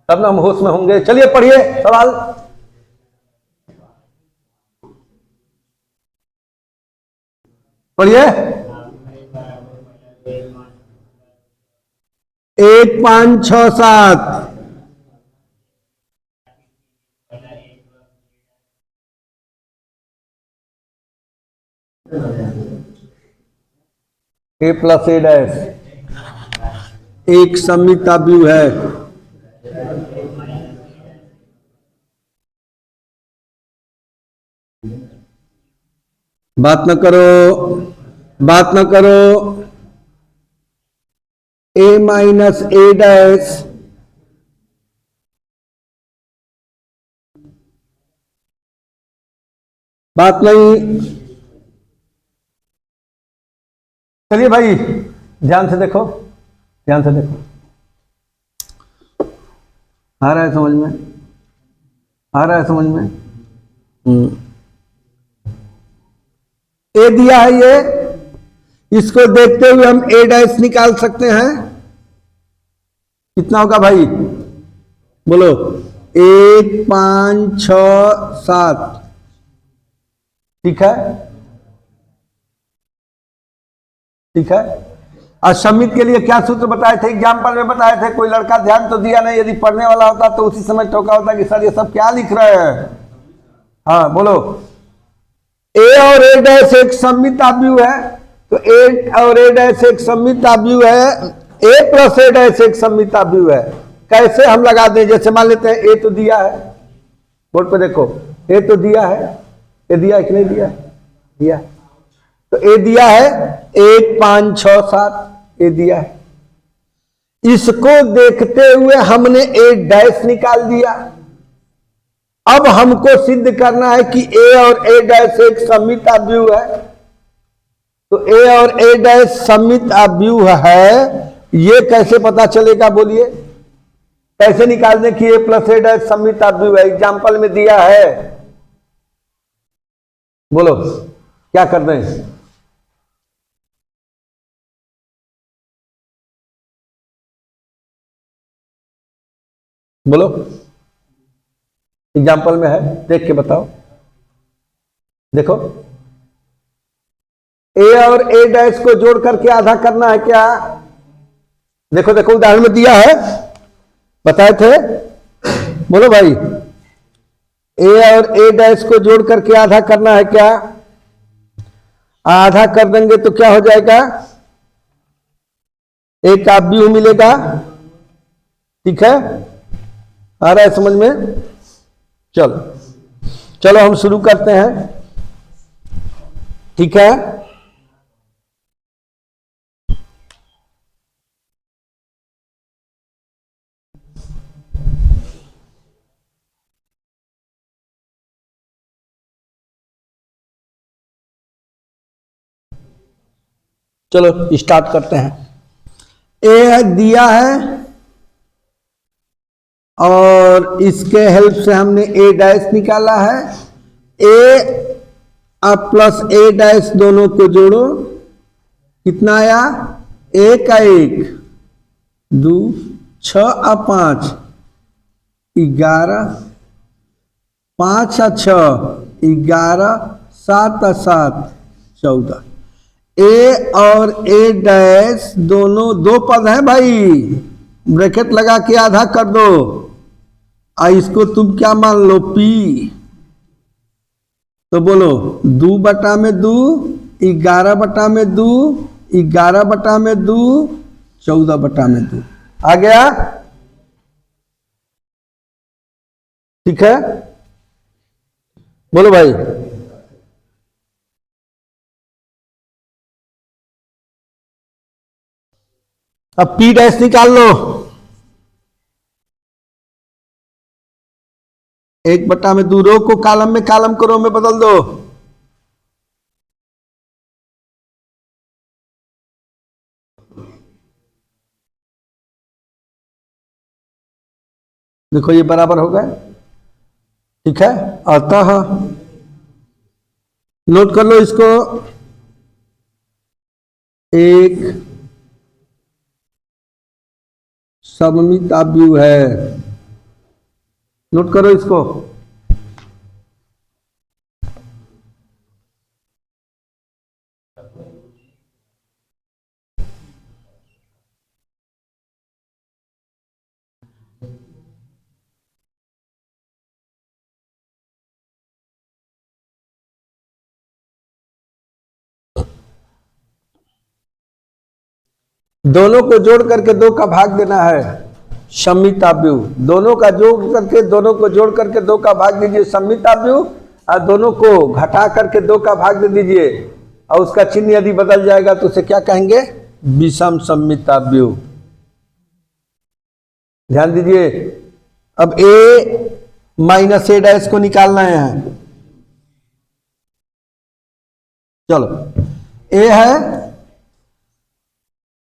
तब ना हम होश में होंगे। चलिए पढ़िए सवाल। पढ़िए। 1 5 6 7 a प्लस a डैश एक सममित अवयु है। बात न करो, बात न करो। a माइनस ए डैश बात नहीं। चलिए भाई ध्यान से देखो, ध्यान से देखो, आ रहा है समझ में, आ रहा है समझ में। ए दिया है ये, इसको देखते हुए हम ए डैश निकाल सकते हैं। कितना होगा भाई बोलो? 1 5 6 7। ठीक है, ठीक है। और समित के लिए क्या सूत्र बताए थे? एग्जाम्पल में बताए थे। कोई लड़का ध्यान तो दिया नहीं, यदि पढ़ने वाला होता तो उसी समय ठोका होता कि सर ये सब क्या लिख रहे हैं। हाँ बोलो। ए और ए डैश एक सममित आव्यूह है, तो ए और ए डैश एक सममित आव्यूह है, ए प्लस ए डैश एक सममित आव्यूह है। कैसे हम लगा दें? जैसे मान लेते हैं ए तो दिया है, बोर्ड पे देखो, ए तो दिया है, ए दिया है कि नहीं दिया? दिया है। तो ए दिया है 1 5 6 7, ए दिया है। इसको देखते हुए हमने ए डैश निकाल दिया। अब हमको सिद्ध करना है कि ए और ए डैश एक सममित आव्यूह है। तो ए और ए डैश सममित आव्यूह है, ये कैसे पता चलेगा बोलिए? कैसे निकाल दें कि ए प्लस ए डैश सममित आव्यूह है? एग्जाम्पल में दिया है, बोलो क्या कर दें? बोलो, एग्जाम्पल में है, देख के बताओ। देखो, ए और ए डैश को जोड़ करके आधा करना है क्या? देखो देखो उदाहरण में दिया है, बताए थे, बोलो भाई। ए और ए डैश को जोड़ करके आधा करना है क्या? आधा कर देंगे तो क्या हो जाएगा? एक आव्यूह मिलेगा। ठीक है, आ रहा है समझ में? चलो चलो हम शुरू करते हैं। ठीक है, चलो स्टार्ट करते हैं। ए दिया है और इसके हेल्प से हमने ए डैश निकाला है। ए अब प्लस ए डैश दोनों को जोड़ो, कितना आया? 1 का 1 2 6 और 5 11, 5 और 6 11, 7 और 7 14। ए और ए डैश दोनों दो पद है भाई, ब्रैकेट लगा के आधा कर दो। इसको तुम क्या मान लो? पी। तो बोलो 2 बटा में 2, 11 बटा में 2, 11 बटा में 2, 14 बटा में 2 आ गया। ठीक है, बोलो भाई। अब पी डैश निकाल लो। 1 बटा में 2, रो को कॉलम में, कॉलम को रो में बदल दो। देखो ये बराबर हो गए। ठीक है, अतः नोट कर लो इसको, एक सममित आव्यूह है। नोट करो इसको। दोनों को जोड़ करके 2 का भाग देना है, सममित आव्यूह। दोनों का जोड़ करके, दोनों को जोड़ करके 2 का भाग दीजिए, सममित आव्यूह। और दोनों को घटा करके 2 का भाग दे दीजिए और उसका चिन्ह यदि बदल जाएगा तो उसे क्या कहेंगे? विषम सममिताव्यूह। ध्यान दीजिए, अब a माइनस a डैश को निकालना है। चलो, a है,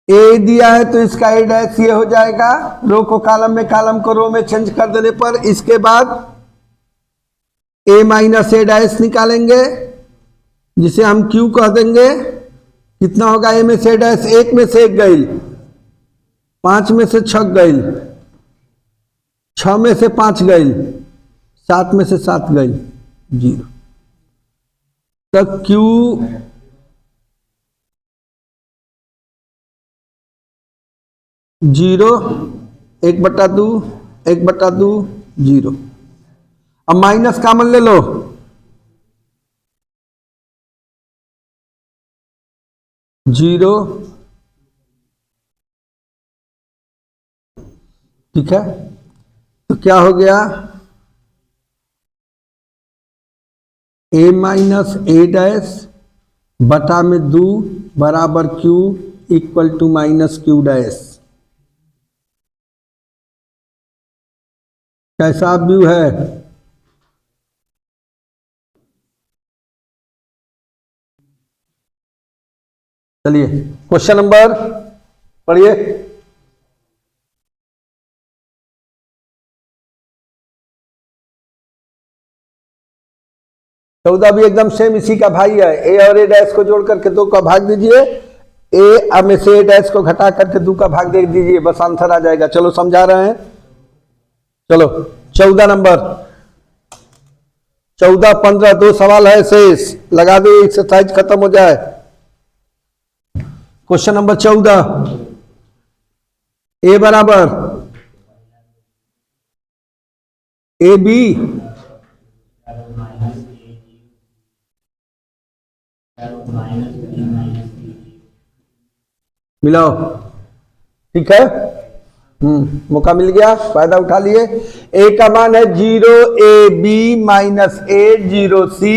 a दिया है तो इसका a डैश ये हो जाएगा, रो को कॉलम में, कॉलम को रो में चेंज कर देने पर इसके बाद a माइनस a डैश निकालेंगे जिसे हम q कह देंगे। कितना होगा? a में से a डैश, 1 में से 1 गई, 5 में से 6 गई, 6 में से 5 गई, 7 में से 7 गई, 0। तो q 0, 1/2, 1/2, 0। अब माइनस कॉमन ले लो, जीरो, ठीक है। तो क्या हो गया? a माइनस a डैश बटा में 2 बराबर q equal to minus q dash. कैसा व्यू है? चलिए क्वेश्चन नंबर पढ़िए। चौदह भी एकदम सेम इसी का भाई है। ए और ए डैश को जोड़ करके 2 का भाग दीजिए, ए में से ए डैश को घटा करके 2 का भाग दे दीजिए, बस आंसर आ जाएगा। चलो समझा रहे हैं। चलो 14 नंबर, 14, 15 2 सवाल है शेष, लगा दो, एक्सरसाइज खत्म हो जाए। क्वेश्चन नंबर 14, ए बराबर ए बी मिलाओ, ठीक है। मौका मिल गया, फायदा उठा लिए। ए का मान है 0ab माइनस ए 0c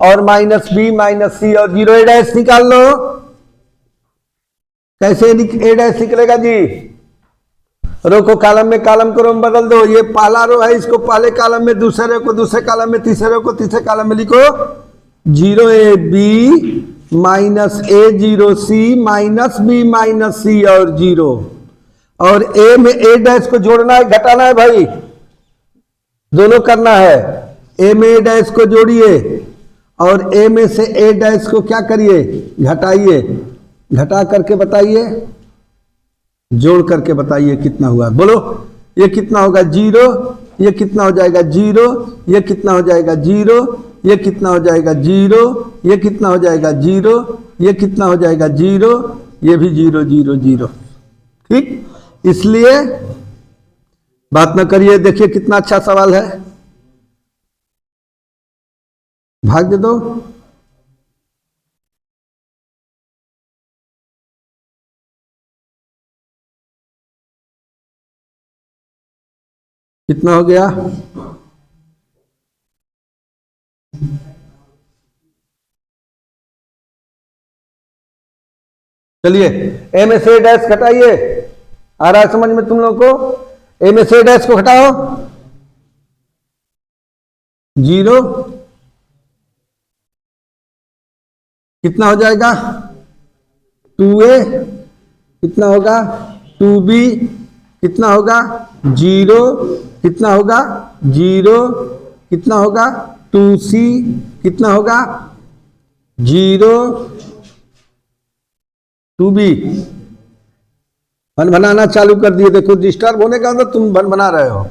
और माइनस बी माइनस सी और 0 ए डैश निकाल लो। कैसे ए डैश निकलेगा जी? रो को कॉलम में, कॉलम को रो में बदल दो। ये पहला रो है, इसको पहले कॉलम में, दूसरे रो को दूसरे कॉलम में, तीसरे रो को तीसरे कॉलम में लिखो। 0ab माइनस ए 0c minus B minus C और 0। और ए में ए डैश को जोड़ना है, घटाना है भाई, दोनों करना है। ए में ए डैश को जोड़िए और ए में से ए डैश को क्या करिए? घटाइए। घटा करके बताइए, जोड़ करके बताइए कितना हुआ। बोलो, ये कितना होगा? 0, ये कितना हो जाएगा? 0, ये कितना हो जाएगा? 0, ये कितना हो जाएगा? 0, ये कितना हो जाएगा? 0, ये कितना हो जाएगा? 0, ये भी 0 0 0। ठीक, इसलिए बात ना करिए। देखिए कितना अच्छा सवाल है, भाग दे दो। कितना हो गया? चलिए ए में से डैश घटाइए। आ रहा है समझ में तुम लोग को? ए में से डैश को घटाओ, 0, कितना हो जाएगा? 2a, कितना होगा? 2b, कितना होगा? 0, कितना होगा? 0, कितना होगा? 2c, कितना होगा? 0, 2b। बन बनाना चालू कर दिए। देखो डिस्टर्ब होने का मतलब तुम बन बना रहे हो,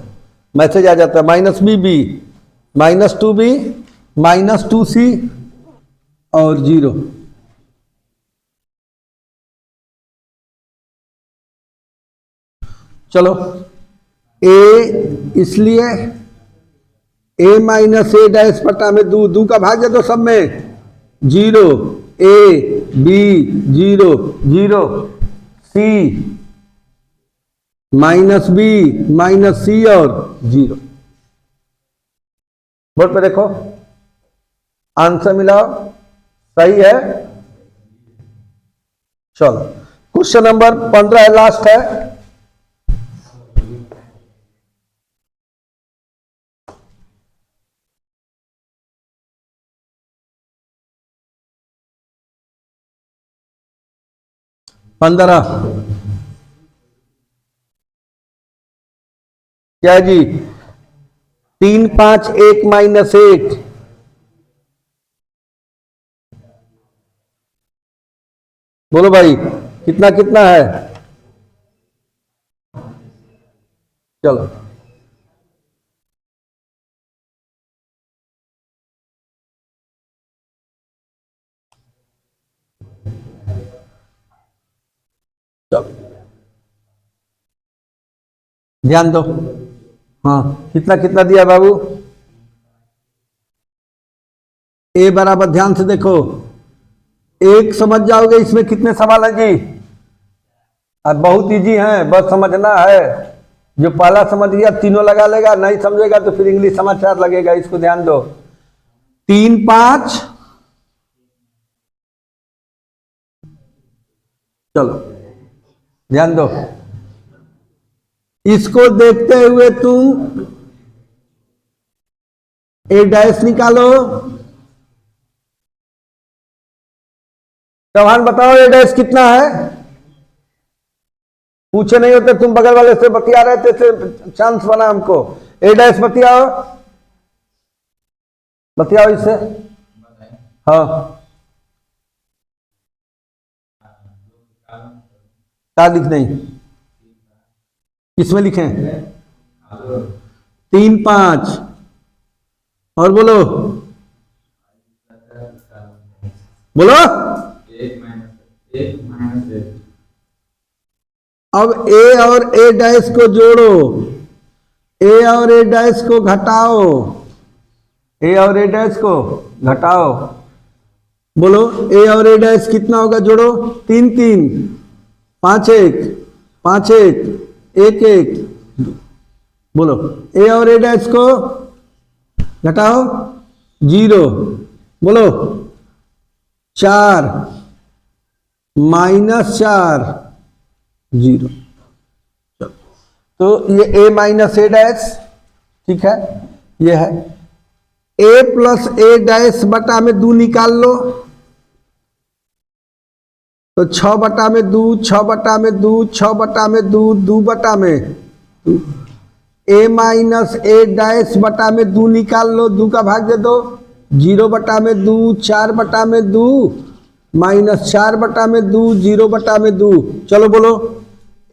मैसेज आ जाता है minus B minus 2b minus 2c और 0। चलो ए, इसलिए ए माइनस ए डैश बटा में 2 का भाग दे दो सब में। 0 A B 0 0 C minus B minus C और 0। बोर्ड पे देखो, आंसर मिलाओ, सही है। चलो क्वेश्चन नंबर 15 है, लास्ट है। पंद्रह क्या जी? 3 5 1 -1। बोलो भाई, कितना कितना है? चलो चलो ध्यान दो। हाँ, कितना कितना दिया बाबू? ए बराबर, ध्यान से देखो, एक समझ जाओगे। इसमें कितने सवाल हैं जी? अब बहुत इजी है, बस समझना है। जो पहला समझ गया तीनों लगा लेगा, नहीं समझेगा तो फिर इंग्लिश समाचार लगेगा। इसको ध्यान दो। 3 5, चलो ध्यान दो। इसको देखते हुए तुम ए डैश निकालो। चौहान बताओ ए डैश कितना है? पूछे नहीं होते, तुम बगल वाले से बतिया रहे थे, चांस बना हमको। ए डैश बतियाओ, बतियाओ इससे। हाँ, क्या लिख नहीं? किसमें लिखे? 3 5 और बोलो बोलो। अब ए और ए डैश को जोड़ो, ए और ए डैश को घटाओ, ए और ए डैश को घटाओ। बोलो ए और ए डैश कितना होगा? जोड़ो। 3 3 5 1 5 1 1 1। बोलो ए और ए डैश को घटाओ, 0। बोलो 4 -4 0। तो ये a माइनस ए डैश, ठीक है, ये है। a प्लस ए डैश बटा में 2 निकाल लो, तो 6 बटा में 2 6 बटा में 2 6 बटा में 2 2 बटा में 2। a माइनस ए डैश बटा में 2 निकाल लो, 2 का भाग दे दो। 0 बटा में 2 4 बटा में 2 -4 बटा में 2 0 बटा में 2। चलो बोलो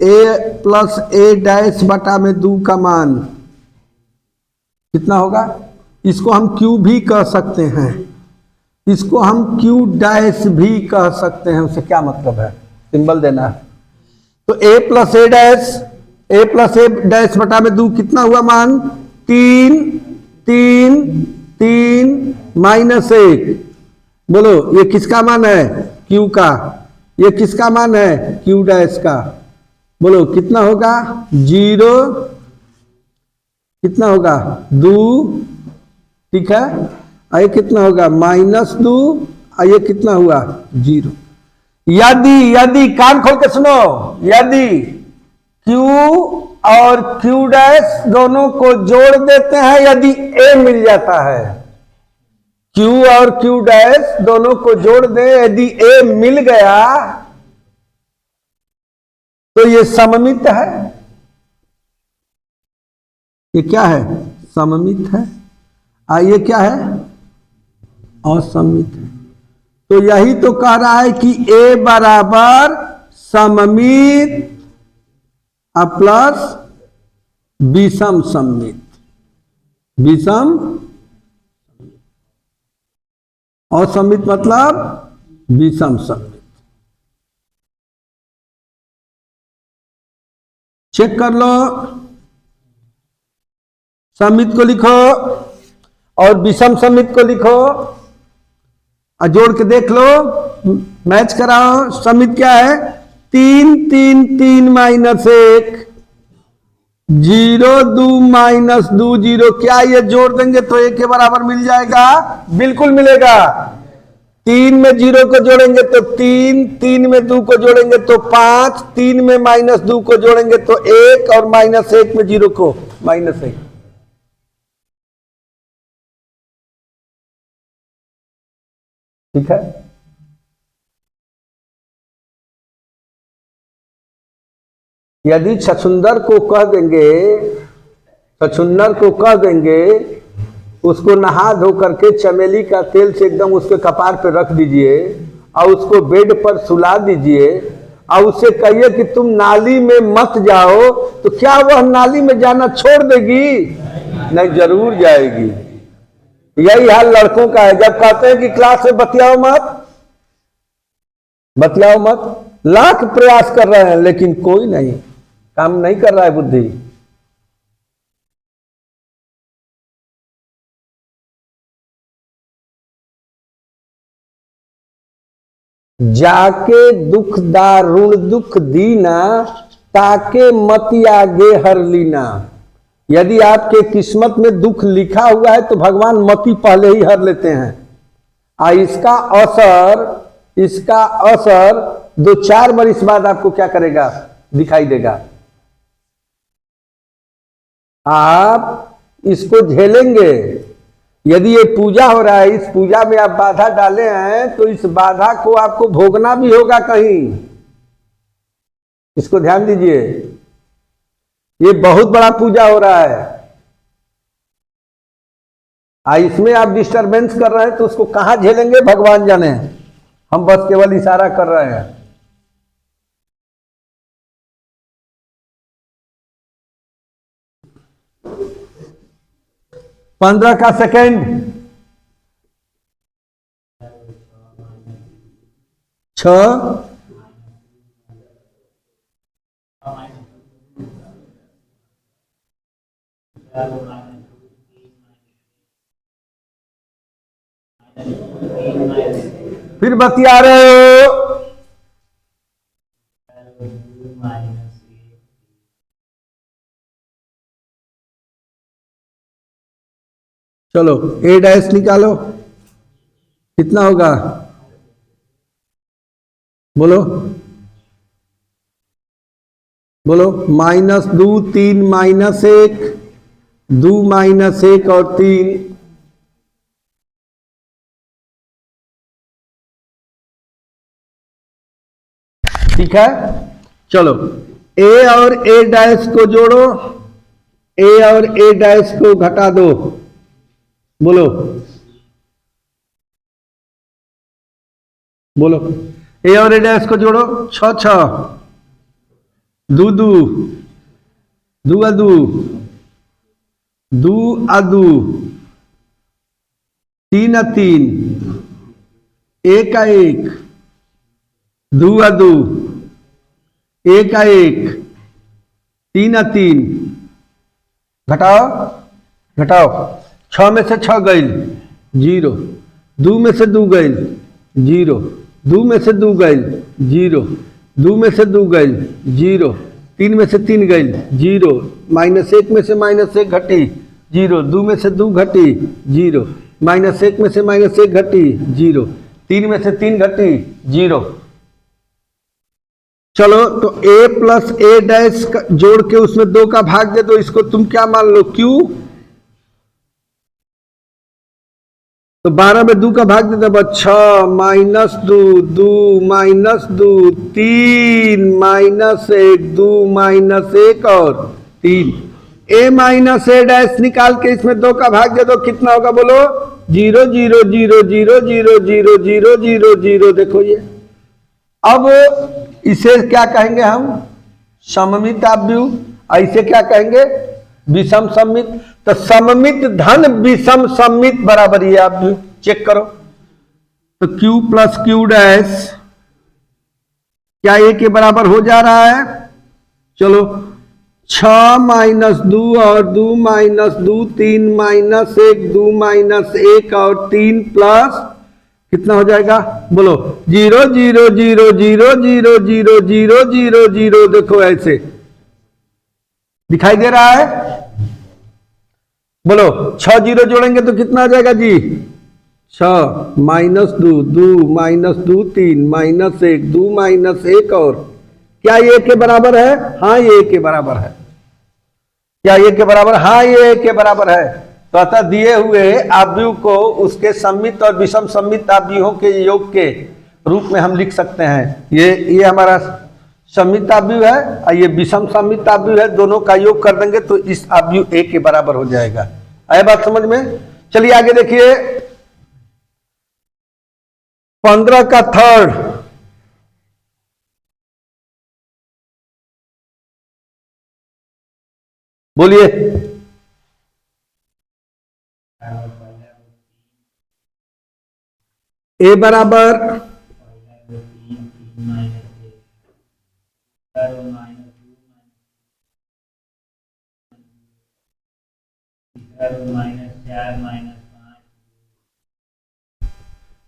a प्लस ए डैश बटा में 2 का मान कितना होगा? इसको हम q भी कह सकते हैं, इसको हम q डैश भी कह सकते हैं। उससे क्या मतलब है? सिंबल देना है। तो a प्लस ए डैश बटा में 2 कितना हुआ मान? 3 3 3 -1। बोलो ये किसका मान है? q का। ये किसका मान है? q डैश का। बोलो कितना होगा? 0, कितना होगा? 2, ठीक है। और ये कितना होगा? -2, और ये कितना हुआ? 0। यदि कान खोल के सुनो, यदि q और q डैश दोनों को जोड़ देते हैं, यदि a मिल जाता है, q और q डैश दोनों को जोड़ दे, यदि a मिल गया तो ये सममित है। ये क्या है? सममित है। ये क्या है? असममित है। तो यही तो कह रहा है कि a बराबर सममित प्लस विषम सममित। विषम असममित मतलब विषम सममित। चेक कर लो, सममित को लिखो और विषम सममित को लिखो और जोड़ के देख लो, मैच कराओ। सममित क्या है? 3 3 3 -1, जीरो दो माइनस दो जीरो, क्या ये जोड़ देंगे तो एक के बराबर मिल जाएगा? बिल्कुल मिलेगा। 3 में जीरो को जोड़ेंगे तो 3, 3 में 2 को जोड़ेंगे तो 5, 3 में माइनस 2 को जोड़ेंगे तो 1 और माइनस 1 में जीरो को माइनस 1। ठीक है, यदि छछुंदर को कह देंगे, छछुंदर को कह देंगे उसको नहा धो करके चमेली का तेल से एकदम उसके कपार पे रख दीजिए और उसको बेड पर सुला दीजिए और उससे कहिए कि तुम नाली में मत जाओ, तो क्या वह नाली में जाना छोड़ देगी? नहीं, जरूर जाएगी। यही हाल लड़कों का है। जब कहते हैं कि क्लास में बतियाओ मत, बतियाओ मत, लाख प्रयास कर रहे हैं लेकिन कोई नहीं, काम नहीं कर रहा है बुद्धि। जाके दुख दारुण दुख दीना, ताके मति आगे हर लीना। यदि आपके किस्मत में दुख लिखा हुआ है तो भगवान मति पहले ही हर लेते हैं। इसका असर 2-4 बरस बाद आपको क्या करेगा? दिखाई देगा। आप इसको झेलेंगे। यदि ये पूजा हो रहा है, इस पूजा में आप बाधा डाले हैं तो इस बाधा को आपको भोगना भी होगा कहीं। इसको ध्यान दीजिए, ये बहुत बड़ा पूजा हो रहा है। इसमें आप डिस्टरबेंस कर रहे हैं तो उसको कहां झेलेंगे भगवान जाने। हम बस केवल इशारा कर रहे हैं। पंद्रह का सेकेंड 6, फिर बतिया रहे हो। चलो ए डैश निकालो, कितना होगा बोलो बोलो? -2, 3, -1, 2 -1 और 3। ठीक है, चलो ए और ए डैश को जोड़ो, ए और ए डैश को घटा दो। बोलो बोलो, ए और ए डैश को जोड़ो। 6 6, 2 2, 2 आ 2, 2 आ 2, 3 आ 3, 1 आ 1, 2 आ 2, 1 आ 1, 3 आ 3। घटाओ घटाओ, 6 में से 6 गई 0, 2 में से 2 गई 0, 2 में से 2 गई 0, 2 में से 2 गई 0, 3 में से 3 गई 0, -1 में से -1 घटी 0, 2 में से 2 घटी 0, -1 में से -1 घटी 0, 3 में से 3 घटी 0। चलो तो a प्लस a डैश जोड़ के उसमें 2 का भाग दे दो। इसको तुम क्या मान लो? q। तो 12 में 2 का भाग देते 6 -2, 2 -2, 3 -1, 2 -1 और 3। a माइनस a डैश निकाल के इसमें 2 का भाग दे दो, कितना होगा बोलो? 0 0 0 0 0 0 0 0 0। देखो ये, अब इसे क्या कहेंगे हम? सममित आव्यूह। ऐसे क्या कहेंगे? विषम सममित। तो सममित धन विषम सममित बराबर ये आव्यूह। चेक करो तो q प्लस क्यू डैश क्या a के बराबर हो जा रहा है? चलो 6 - 2 और 2 - 2, 3 -1, 2 -1 और 3 प्लस कितना हो जाएगा बोलो? 0 0 0 0 0 0 0 0 0। देखो ऐसे दिखाई दे रहा है? बोलो 6 जीरो जोड़ेंगे तो कितना आ जाएगा जी? 6 माइनस 2, 2 माइनस 2 3 माइनस 1, 2 माइनस 1 और क्या ये के बराबर है? हाँ ये के बराबर है। क्या ये के बराबर? हाँ ये के बराबर है। तो अतः दिए हुए आव्यूह को उसके सम्मित और विषम सम्मित आव्यूहों के योग के रूप में हम लिख सकते हैं। ये हमारा सम्मित आव्यूह है और ये विषम सम्मित आव्यूह है। दोनों का योग कर देंगे तो इस आव्यूह एक के बराबर हो जाएगा। आए बात समझ में? चलिए आगे देखिए 15 का थर्ड। बोलिए। ए बराबर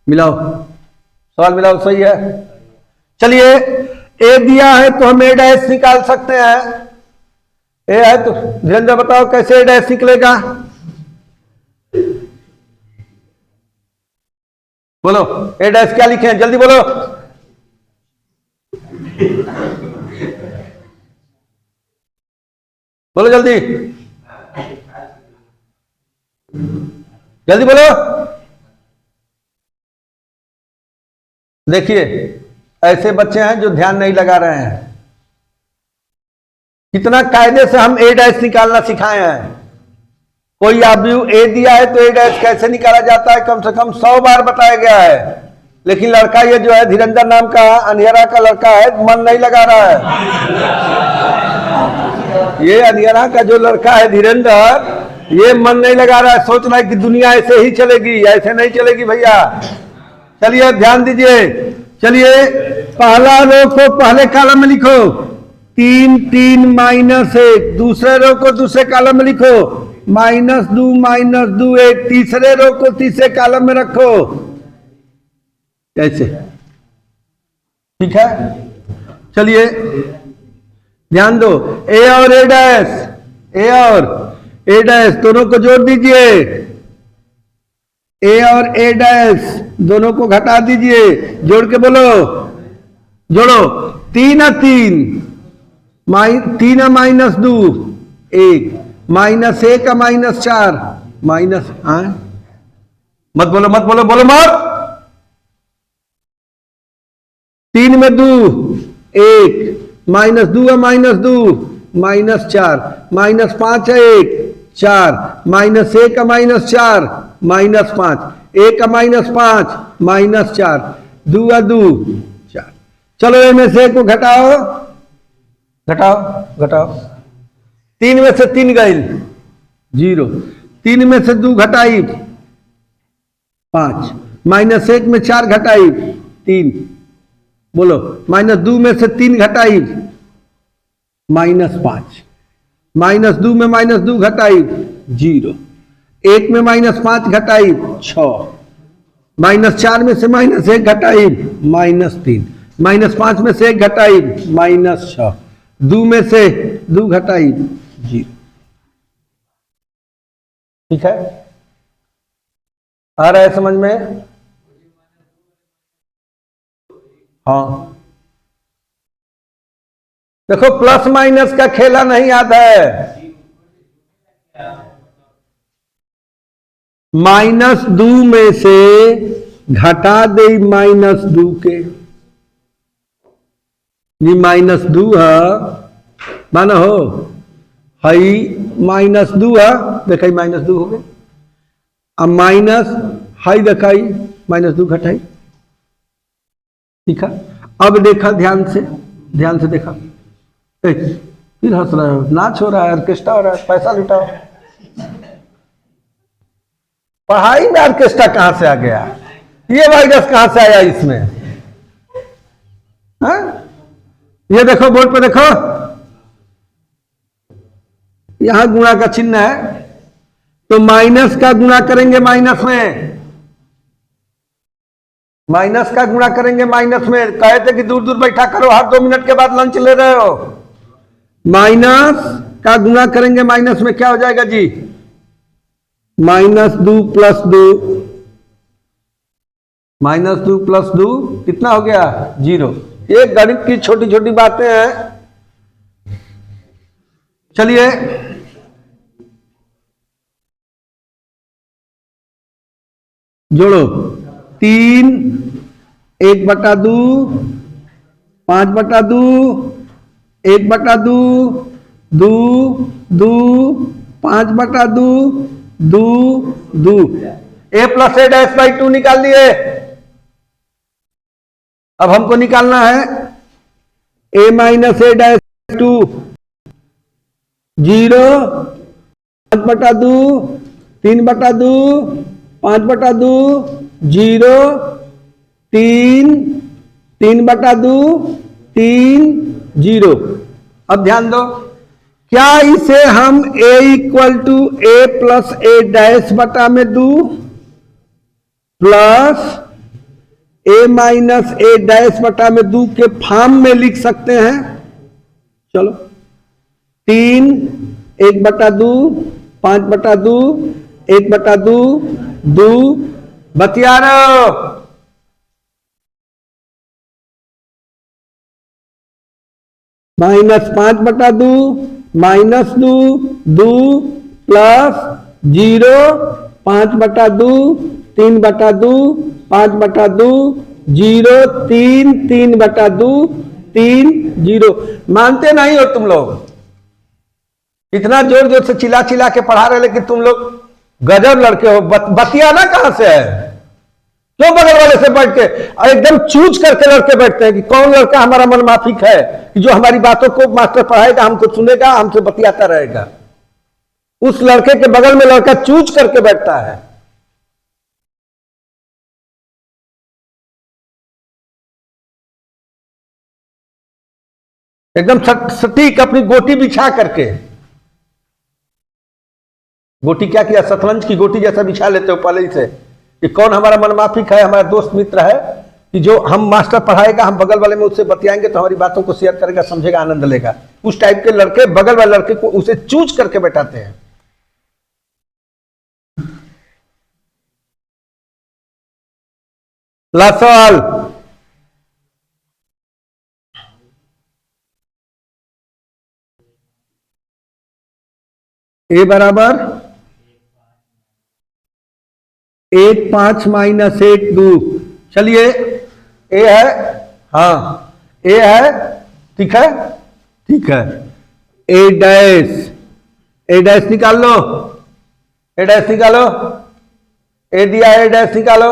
मिलाओ, सवाल मिलाओ, सही है। चलिए ए दिया है तो हम ए डैश निकाल सकते हैं। ए है तो धीरेन्द्र बताओ कैसे ए डैश निकलेगा? बोलो ए डैश क्या लिखे हैं? जल्दी बोलो। बोलो जल्दी, जल्दी बोलो। देखिए ऐसे बच्चे हैं जो ध्यान नहीं लगा रहे हैं। कितना कायदे से हम ए डैश निकालना सिखाए हैं। कोई आव्यूह ए दिया है तो ए डैश कैसे निकाला जाता है कम से कम 100 बार बताया गया है। लेकिन लड़का ये जो है धीरेन्द्र नाम का अनियरा का लड़का है, मन नहीं लगा रहा है। ये अनियरा का जो लड़का है धीरेन्द्र, ये मन नहीं लगा रहा है। सोच रहा है कि दुनिया ऐसे ही चलेगी। ऐसे नहीं चलेगी भैया। चलिए ध्यान दीजिए। चलिए पहला रो को पहले कॉलम में लिखो 3 3 माइनस 1। दूसरे रो को दूसरे कॉलम में लिखो -2 -2 1। तीसरे रो को तीसरे कॉलम में रखो। ऐसे ठीक है। चलिए ध्यान दो। ए और ए डैश, ए और ए डैश दोनों को जोड़ दीजिए। ए और ए डैश दोनों को घटा दीजिए। जोड़ के बोलो, जोड़ो 3 और 3 3 -2 1 -1 -4 माइनस मत बोलो मत बोलो, बोलो मत। 3 में 2 1 -2 -2 -4 -5 है 1 4 -1 -4 -5 1 -5 -4 2 2 4। चलो इनमें से 1 को घटाओ घटाओ घटाओ। 3 में से 3 गई 0। 3 में से 2 घटाई 5 -1 में 4 घटाई 3। बोलो -2 में से 3 घटाई -5 -2 में -2 घटाई 0। 1 में -5 घटाई 6 -4 में से -1 घटाई -3 -5 में से 1 घटाई -6 2 में से 2 घटाई 0। ठीक है, आ रहा है समझ में? हाँ देखो प्लस माइनस का खेला नहीं आता है। -2 में से घटा दे -2 के। ये -2 है माना हो हई -2 है। देखा -2 हो गए। अब माइनस हाई दिखाई -2 घटाई। ठीक है, अब देखा ध्यान से देखा। फिर हंस रहे हो, नाच हो रहा है, ऑर्केस्ट्रा हो रहा है, पैसा लुटाओ। पढ़ाई में ऑर्केस्ट्रा कहां से आ गया? ये वायरस कहां से आया इसमें? हा? ये देखो बोर्ड पे देखो, यहां गुणा का चिन्ह है तो माइनस का गुणा करेंगे माइनस में। माइनस का गुणा करेंगे माइनस में। कहे थे कि दूर दूर बैठा करो, हर 2 मिनट के बाद लंच ले रहे हो। -2 का गुणा करेंगे माइनस में, क्या हो जाएगा जी? -2 + 2, -2 + 2 कितना हो गया? 0। ये गणित की छोटी छोटी बातें हैं। चलिए जोड़ो। 3 1/2 5/2 1/2 2 2 5/2 2 2 a + a'/2 निकाल लिए। अब हमको निकालना है a - a'/2 0 5/2 3/2 5/2 0 3 3/2 3 0। अब ध्यान दो, क्या इसे हम a = a + a'/2 plus a - a'/2 के फॉर्म में लिख सकते हैं? चलो 3 1/2 5/2 1/2 2 बतिया रहो। -5/2 -2 2 प्लस 0 5/2 3/2 5/2 0 3 3/2 3 0। मानते नहीं हो तुम लोग, इतना जोर जोर से चिल्ला चिल्ला के पढ़ा रहे, लेकिन तुम लोग गजब लड़के हो। बतियाना कहां से है? क्यों बगल वाले से बैठ के एकदम चूज करके लड़के बैठते हैं कि कौन लड़का हमारा मनमाफिक है कि जो हमारी बातों को मास्टर पढ़ाएगा, हमको सुनेगा, हमसे बतियाता रहेगा। उस लड़के के बगल में लड़का चूज करके बैठता है। एकदम सटीक अपनी गोटी बिछा करके। गोटी क्या किया? शतरंज की गोटी जैसा बिछा लेते हो पहले ही से कि कौन हमारा मनमाफिक है, हमारा दोस्त मित्र है कि जो हम मास्टर पढ़ाएगा, हम बगल वाले में उससे बतियाएंगे तो हमारी बातों को शेयर करेगा, समझेगा, आनंद लेगा। उस टाइप के लड़के बगल वाले लड़के को उसे चूज करके बैठाते हैं। लास्ट सवाल। a बराबर 1 5 - 1 2। चलिए a है, हाँ a है, ठीक है, ठीक है। a' निकाल लो, a' निकालो, a दिया, a' निकालो।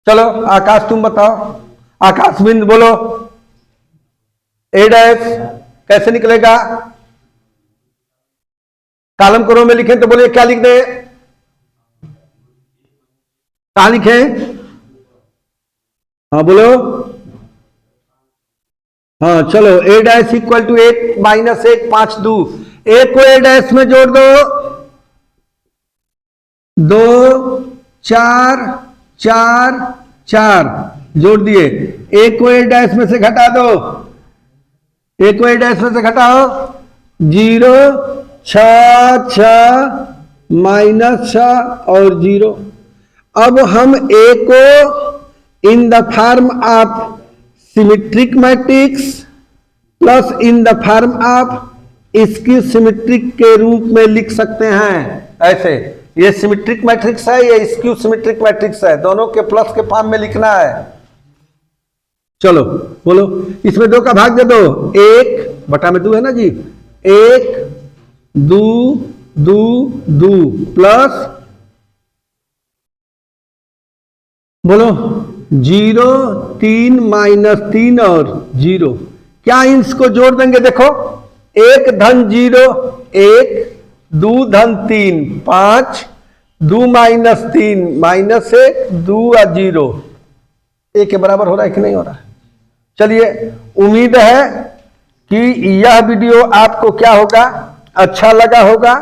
चलो आकाश तुम बताओ, आकाश बिंद बोलो, a' कैसे निकलेगा? कॉलम करो में लिखें तो बोलिए क्या लिख दे? कहा लिखे? हाँ बोलो। हाँ चलो, a' = 1 - 1 5 2। a को a' में जोड़ दो, 2 4 4 4 जोड़ दिए। a को a' में से घटा दो, a को a' में से घटाओ, 0 6 6 -6 और 0। अब हम a को in the form of symmetric matrix plus in the form of skew symmetric के रूप में लिख सकते हैं। ऐसे ये सिमेट्रिक मैट्रिक्स है, ये स्क्यू सिमेट्रिक मैट्रिक्स है, दोनों के प्लस के फॉर्म में लिखना है। चलो बोलो, इसमें 2 का भाग दे दो, 1/2 है ना जी, 1 2 2 2 प्लस बोलो 0 3 -3 और 0। क्या इंस को जोड़ देंगे? देखो 1 धन 0 1 2 धन 3 5 2 -3 -1 2 और 0 1 के बराबर हो रहा है कि नहीं हो रहा है? चलिए, उम्मीद है कि यह वीडियो आपको क्या होगा, अच्छा लगा होगा।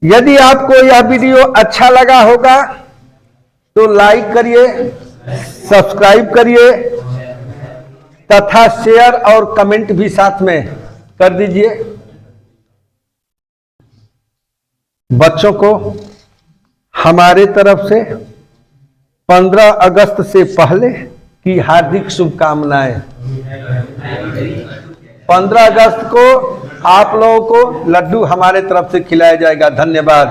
यदि आपको यह वीडियो अच्छा लगा होगा तो लाइक करिए, सब्सक्राइब करिए तथा शेयर और कमेंट भी साथ में कर दीजिए। बच्चों को हमारे तरफ से 15 अगस्त से पहले की हार्दिक शुभकामनाएं। 15 अगस्त को आप लोगों को लड्डू हमारे तरफ से खिलाया जाएगा। धन्यवाद।